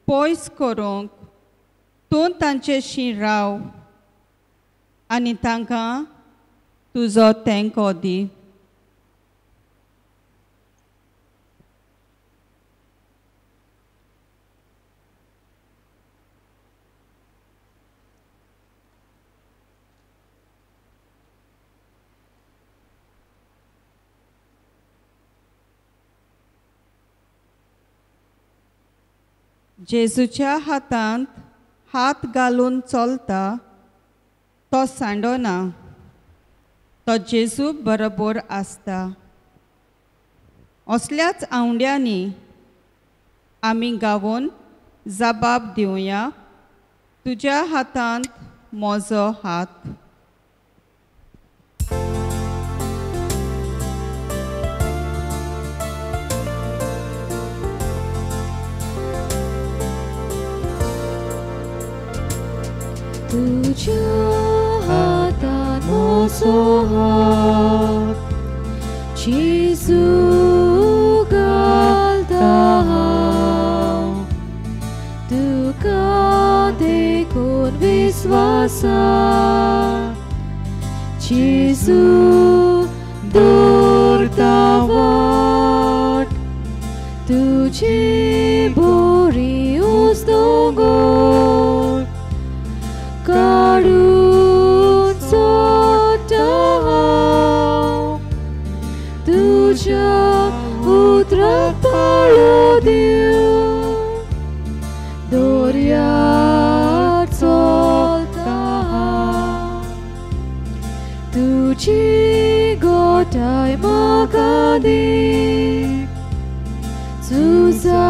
पयस करूंक तूं तांचेशी राव आनी तांकां तुजो तेंको दी. जेजूच्या हातांत हात घालून चलता तो सांडना. तो जेजू बरोबर आसता. असल्याच आंवड्यांनी आमी गावून जबाब दिवया, तुज्या हातांत म्हजो हात. तुझ्या हातान म्हजो हात, जेजू घालता हांव तुका देखून विस्वासान. जेजू दवरता वाट तुजी बरी उजदोंगोर काढून सोडटा हांव तुज्या उतराक पाळो दिवं. दर्यार चलता हांव तुजी गोठाय म्हाका दी. तुझा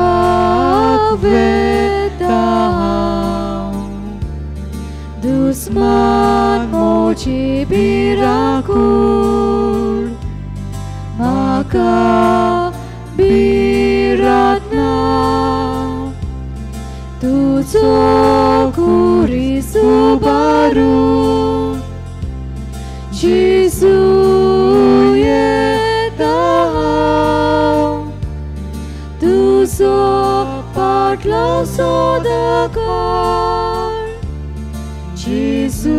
वेता हांव दुस्मान मोची बिराकून म्हाका बिरात ना. तुजो पाटलाव सदांकाळ जेजू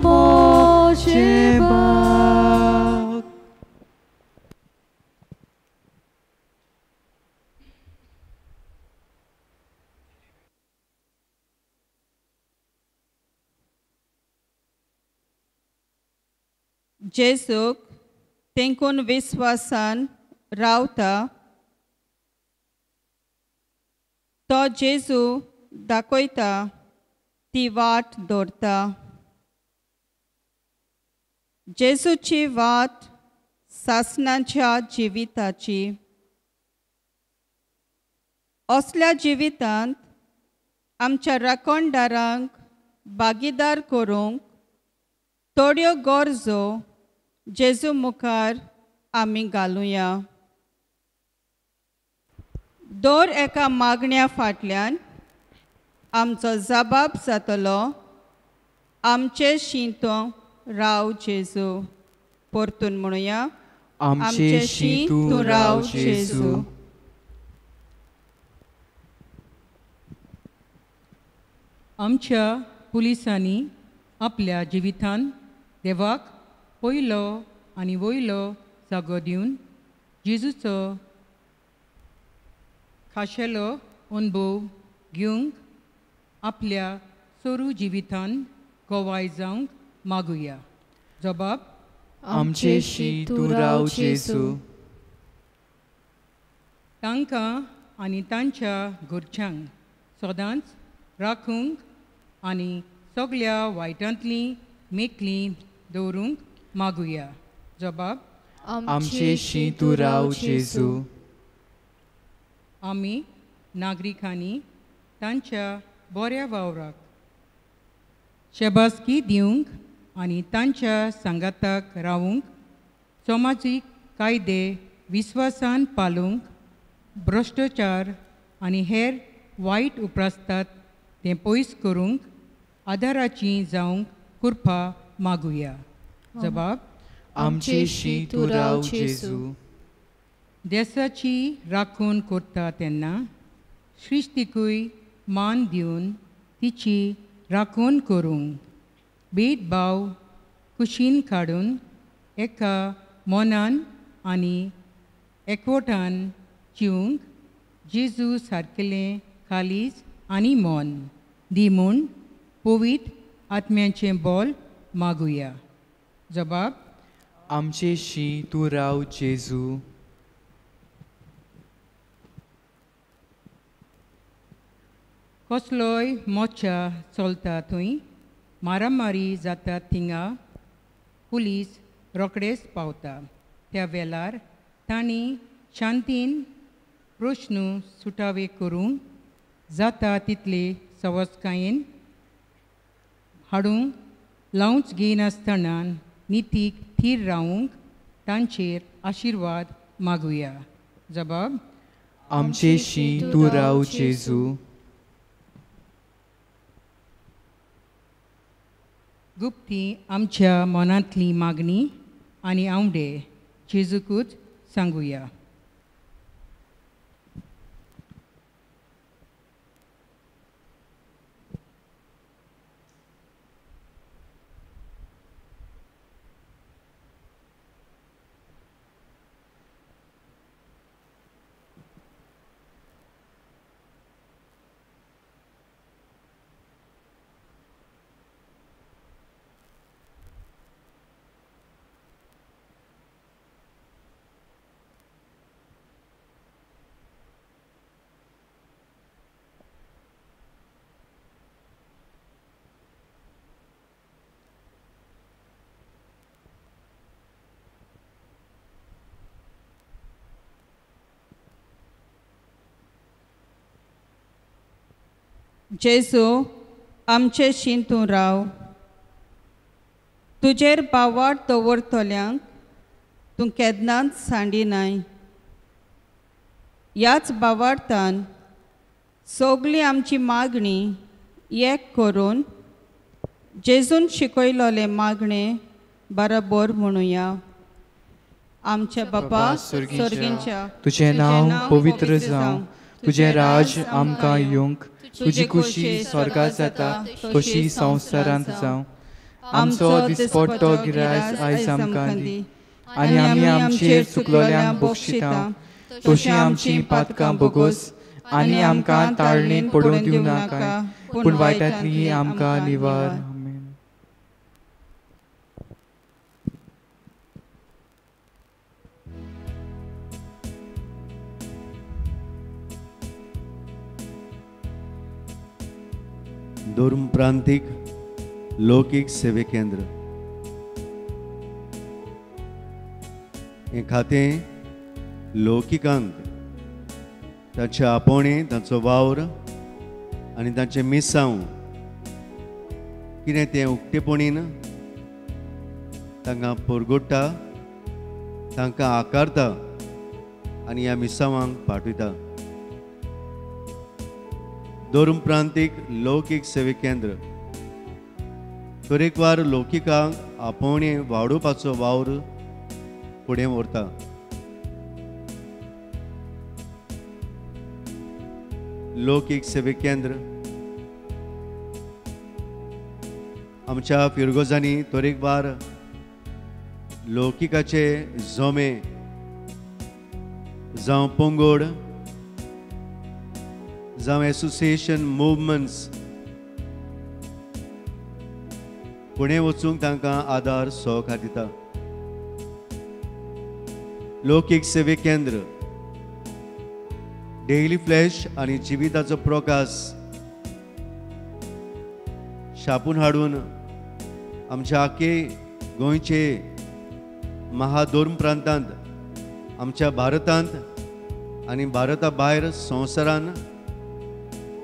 मोचे बाग. जेजूक तेंकून विस्वासान रावता तो जेजू दाखयता ती वाट दवरता. जेजूची वाट सासणाच्या जिविताची. असल्या जिवितांत आमच्या राखणदारांक भागीदार करूंक थोड्यो गरजो जेजू मुखार आमी घालुया. दर एका मागण्या फाटल्यान आमचो जबाब जातलो आमचे शिंतो राव जेजू. परतून म्हणुया आमचे शिंतो राव जेजू. आमच्या पुलिसांनी आपल्या जिवितान देवाक पयलो आनी वयलो जागो दिवन जेजूचो खाशेलो अनुभव घेवंक आपल्या सोरू जिवितान गोवाय जावंक मागुया. जबाब आमचे शिंतो राव जेजू. तांकां आनी तांच्या घरच्यांक सदांच राखूंक आनी सगळ्या वायटांतली मेकली दवरूंक मागुया. जबाब आमचे शिंतो राव जेजू. आमी नागरिकांनी तांच्या बऱ्या वावराक शेबासकी दिवंक आनी तांच्या सांगाताक रावूंक समाजीक कायदे विस्वासान पाळूंक भ्रश्टाचार आनी हेर वायट उप्रासतात तें पयस करूंक आदाराची जावंक करपा मागुया. जबाब आमचे शिंतो राव जेजू. देशाची राखण करता तेन्ना श्रिश्तीकूय मान दिवन तिची राखण करूंक भेदभाव कुशीन काडून एका मनान आनी एकवटान जिवंक जेजू सारकेलें कालीज आनी मन दी म्हूण पवित्र आत्म्याचें बोल मागुया. जबाब आमचे शिंतो राव जेजू. कसलोय मोर्चा चलता थंय मारामारी जाता थिंगा पुलीस रोखडेच पावता. त्या वेळार तांणी शांतीन प्रश्न सुटावे करूंक जाता तितले सवस्कायेन हाडूंक लावंच घेनासतना नितीक थीर रावूंक तांचेर आशिर्वाद मागुया. जबाब आमचे शिंतो राव जेजू. गुप्ती आमच्या मनांतली मागणी आनी आवडे जेजूकूच सांगुया. जेजू आमचे शिंतो राव. तुजेर बावाट दवरतल्यांक तूं केन्नाच सांडिनाय. ह्याच बावार्थान सगळी आमची मागणी एक करून जेजून शिकयलोले मागणे बरोबर म्हणुया. आमच्या बापा सुर्गींच्या तुझे नाव पवित्र जावं, तुझे राज आमकां येवंक, तुजी खुशी स्वर्गात जाता तशी संवसारांत जावं. आमचो दिसपट्टो गिरायस आयज आमकां दी, आनी आमी आमचेर चुकलोल्यांक बक्षिता, तशी आमची पातकां बोगोस आनी आमकां ताळणेंत पडूंक दिवं नाका, पूण वायटांतली आमकां निवार. आमेन. दोर्म प्रांतीक लौकीक सेवे केंद्र हें खातें लौकिकांक ताचे आपोवणे, ताचो वावर आनी ताचें मिसांव कितें तें उक्तेपणीन तांकां परगोडटा, तांकां आकारता आनी ह्या मिसांवांक पाठयता. दोर्म प्रांतीक लौकीक सेवे केंद्र तरेकवार लौकिकांक आपोवणे वाडोवपाचो वावर फुडें व्हरता. लौकीक सेवे केंद्र आमच्या फिरगोजांनी तरेकवार लौकिकाचे जोमे जावं पंगड जावं एसोसिएशन मुवमेंट्स फुडें वचूंक तांकां आदार सहकार दिता. लौकीक सेवे केंद्र डेली फ्लॅश आनी जिविताचो प्रकाश छापून हाडून आमच्या आख्खे गोंयचे महादोर्म प्रांतांत, आमच्या भारतांत आनी भारता भायर संवसारांत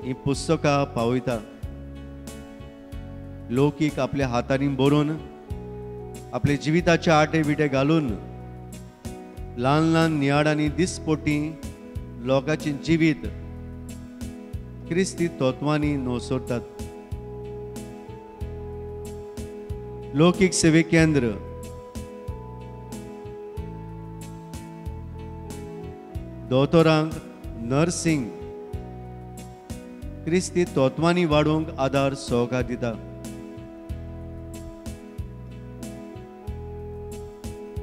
ही पुस्तकां पावयता. लौकीक आपल्या हातांनी बरोवन आपले जिविताचे आटे बिटे घालून ल्हान ल्हान नियाडांनी दिसपट्टी लोकांचे जिवीत क्रिस्ती तत्वांनी नोसोडटात. लौकीक सेवे केंद्र दोतोरांक नर्सिंग क्रिस्ती तत्वांनी वाडोवंक आदार सहकार दिता.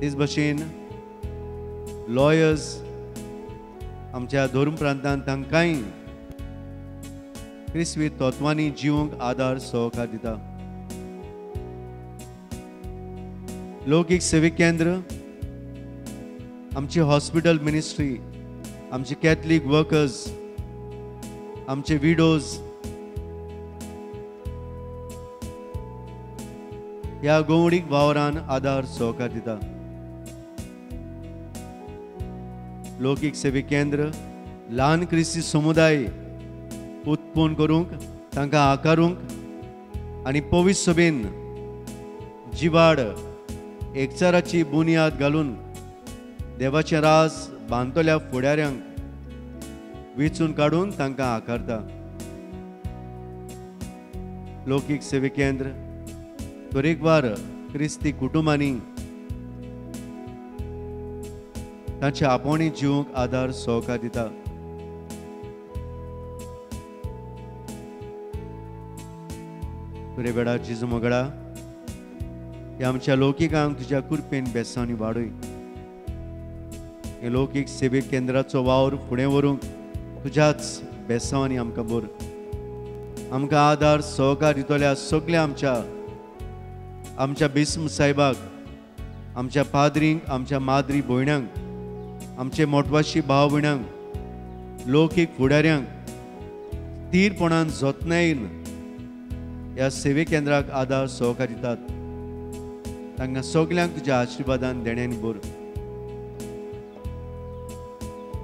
तेच भशेन लॉयर्स आमच्या धर्म प्रांतांत तांकांय क्रिस्ती तत्वांनी जिवंक आदार सहकार दिता. लौकीक सेवे केंद्र आमची हॉस्पिटल मिनिस्ट्री, आमचे कॅथलीक वर्कर्स, आमचे विडोज ह्या गवंडीक वावरान आदार सहकार दिता. लौकीक सेवे केंद्र ल्हान क्रिस्ती समुदाय उत्पन्न करूंक, तांकां आकारूंक आनी पवित्र सभेन जिवाड एकचाराची बुनियाद घालून देवाचें राज बांदतल्या फुडाऱ्यांक वेंचून काडून तांकां आकारता. लौकीक सेवे केंद्र तरेकवार क्रिस्ती कुटुंबांनी तांचे आपोवणे जिवंक आदार सहकार दिता. तुरे वेळार जेजू मोगडा ह्या आमच्या लौकिकांक तुज्या कृपेन बेसांनी वाडय. हे लौकीक सेवे केंद्राचो वावर फुडें व्हरूंक तुज्याच बेसांवांनी आमकां भर. आमकां आदार सहकार दितल्या सगळ्या आमच्या बिस्म साहेबाक, आमच्या पाद्रींक, आमच्या माद्री भयण्यांक, आमचे मोटवाशी भाव भयण्यांक, लौकीक फुडाऱ्यांक स्थिरपणान जतनायेन ह्या सेवे केंद्राक आदार सहकार दितात. तांकां सगल्यांक तुज्या आशिर्वादान देण्यानी भर.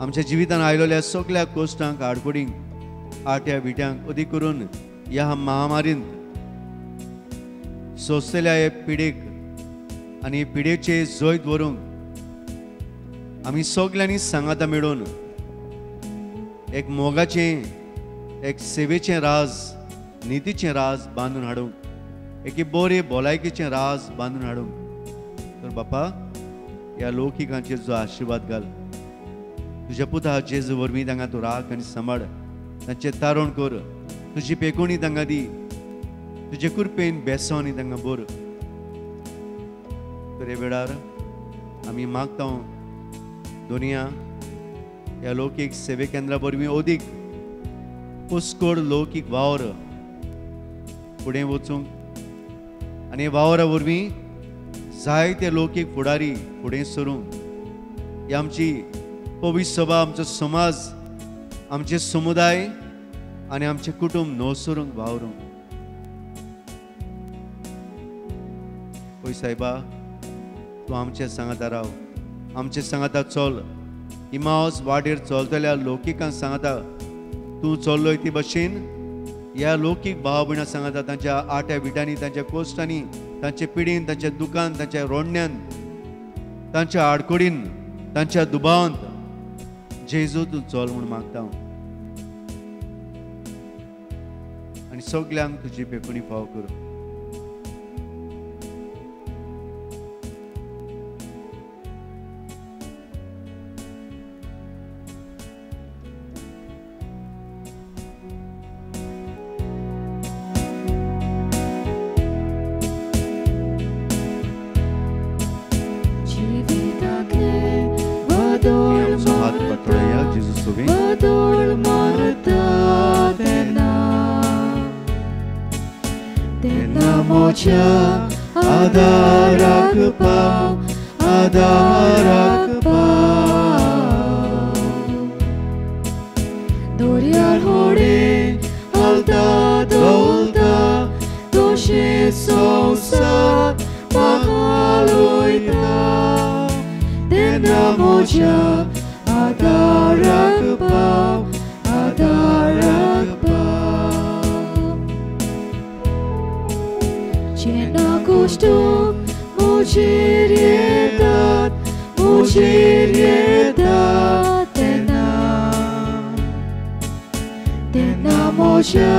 आमच्या जिवितान आयलोल्या सगळ्या कोश्टांक, आडकोडींक, आट्या बिट्यांक अदी करून ह्या महामारींत सोंसलेल्या हे पिडेक आनी हे पिडेचे जैत व्हरूंक आमी सगल्यांनी सांगाता मेळून एक मोगाचें, एक सेवेचें राज, नितीचें राज बांदून हाडूंक, एक बरे भलायकेचें राज बांदून हाडूंक. तर बापा ह्या लौकिकांचेर जो आशिर्वाद घाल. तुज्या पुता जेजू वरवीं तांकां तूं राख आनी सांबाळ, तांचें तारण कर. तुजी पेकोणी तांकां दी, तुजे कृपेन बेसो आनी तांकां बोर. तर हे वेळार आमी मागता दुनिया ह्या लौकीक सेवे केंद्रा वरवीं ओदीक पुस्कोड लौकीक वावर फुडें वचूंक आनी वावरा वरवीं जायते लौकीक फुडारी फुडें सरूंक. ही आमची पवित्र सभा, आमचो समाज, आमचे समुदाय आनी आमचे कुटुंब नवसरूंक वावरूंक. पळय सायबा, तूं आमचे सांगाता राव, आमचे सांगाता चल. इमावस वाटेर चलतल्या लौकिकांक सांगाता तूं चल्लोय ती भशेन ह्या लौकीक भाव भयणां सांगाता तांच्या आट्या विटांनी, तांच्या कोश्टांनी, तांचे पिडीन, तांच्या दुकान, तांच्या रोडण्यान, तांच्या आडकोडीन, तांच्या दुबावांत जेजू तूं चल म्हूण मागता हांव. आनी सगल्यांक तुजी पेखणी फाव कर. आदाराक पाव, आदाराक पाव. दोर्यार होडे हलता दोलता तोशे संवसार पालोयता. तेन्ना म्हज्या आदाराक पाव, आदाराक पाव. जेन्ना गोश्टो मुजेर येतात, मुजेर येतात तेन्ना, तेन्ना म्हज्या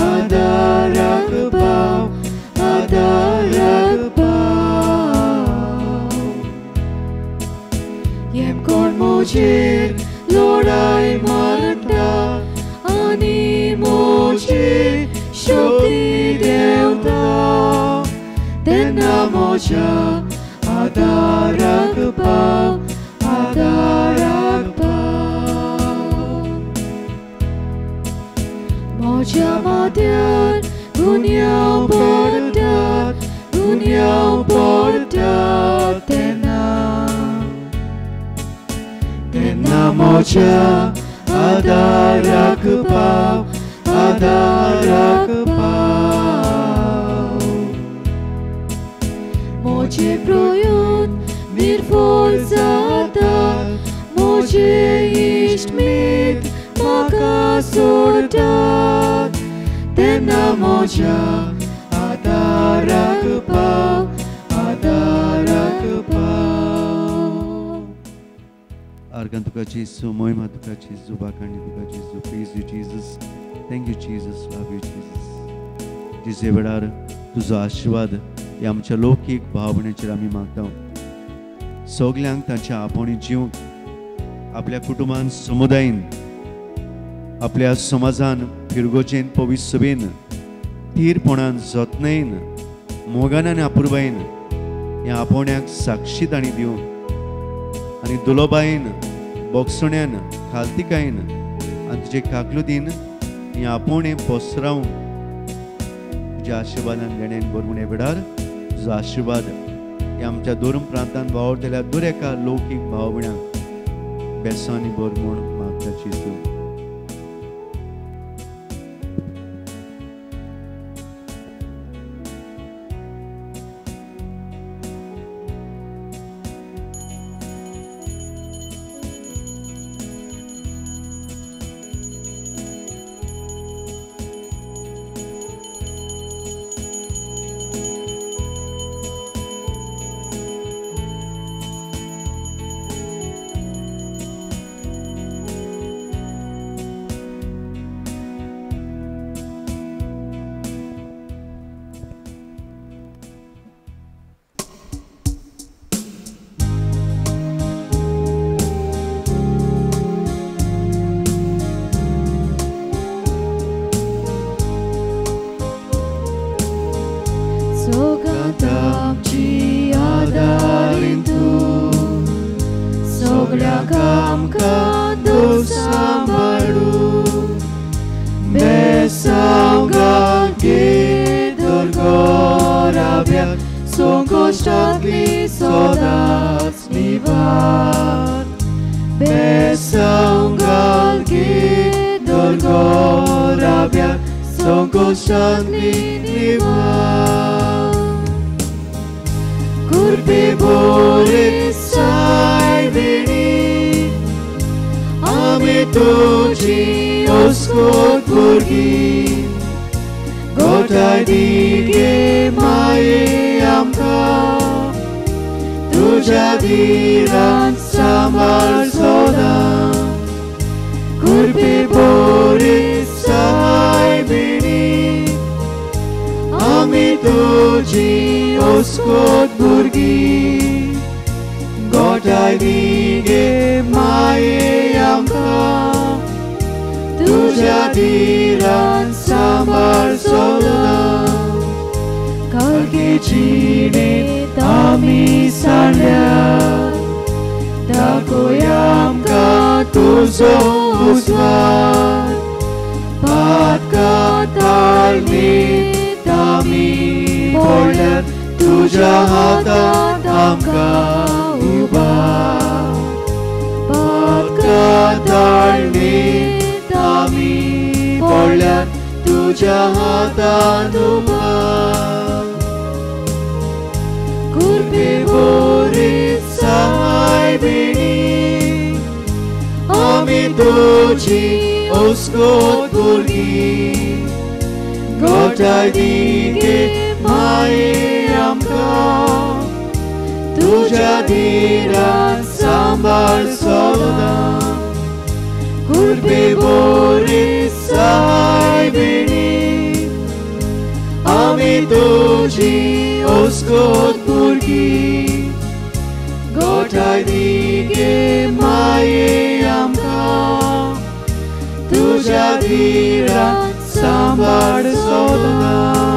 आदाराक पाव, आदाराक पाव. येम कोण मुजेर लढाई मारता आनी मुजी शक्ती देंवता. तेन्ना म्हज्या आदाराक पाव, आदाराक पाव. म्हज्या माथ्यार गुन्यांव पडटात, गुन्यांव पडटात तेन्ना, तेन्ना म्हज्या आदाराक पाव, आदाराक पाव. म्हजे प्रयत्न निर्फळ जातात, म्हजे इश्टमीत म्हाका सोडटात. तेन्ना म्हज्या आदाराक पाव, आदाराक पाव. आर्गां तुका जेजू, मोहिमा तुका जेजू, बाकांडी तुका जेजू. Praise you Jesus, thank you Jesus, love you Jesus. जिजे वेळार तुजो आशिर्वाद ह्या आमच्या लौकीक भाव भयणीचेर आमी मागता. सगल्यांक तांच्या आपोणी जीवंक, आपल्या कुटुंबान, समुदायान, आपल्या समाजान, फिरगोचेन, पवित्र सभेन थीरपणान, जतनायेन, मोगान आनी आपुरबायेन ह्या आपोण्याक साक्षीदाणी दिवंक आनी दुलोबायेन, बोगसण्यान, खालतिकायेन आनी तुजे काकलुदीन ही आपोणे पसरावंक तुज्या आशिर्वादान देण्यान बरमूण हे वेळार तुजो आशिर्वाद हे आमच्या दोन प्रांतांत वावरतल्या दर एका लौकीक भाव भयणांक बेसांनी बरमूण मागता जेजू. 고산리 니와 굴비 보리 사이비니 아미 또지 오스콧 burgi गोठाय दिगे माये आमकां तुझ्या धीरान सांबाळ सदां कुर्बी बोरी सायबिणी आमी तुझी ओस्कोत भुरगीं गोठाय दिगे माये आमकां तुझ्या धीरान सांबाळ सदां 갈기지네 담이 살려 다고얌가 तुझो उजवाड पातका ताळमी दामी पडल्यात तुझ्या हातात आमकां उबा पातका ताळमी दामी पडल्यात तुझ्या हातात उबा कुर्बी बोरी सायबिणी आमी तुझी ओस्कोत भुरगीं गोठाय दिगे माये आमकां तुझ्या धीरान सांबाळ सदां कुर्बी बोरी सायबिणी आमी तुझी ओस्कोत भुरगीं गोठाय दिगे माये आमकां तुझ्या धीरान सांबाळ सदां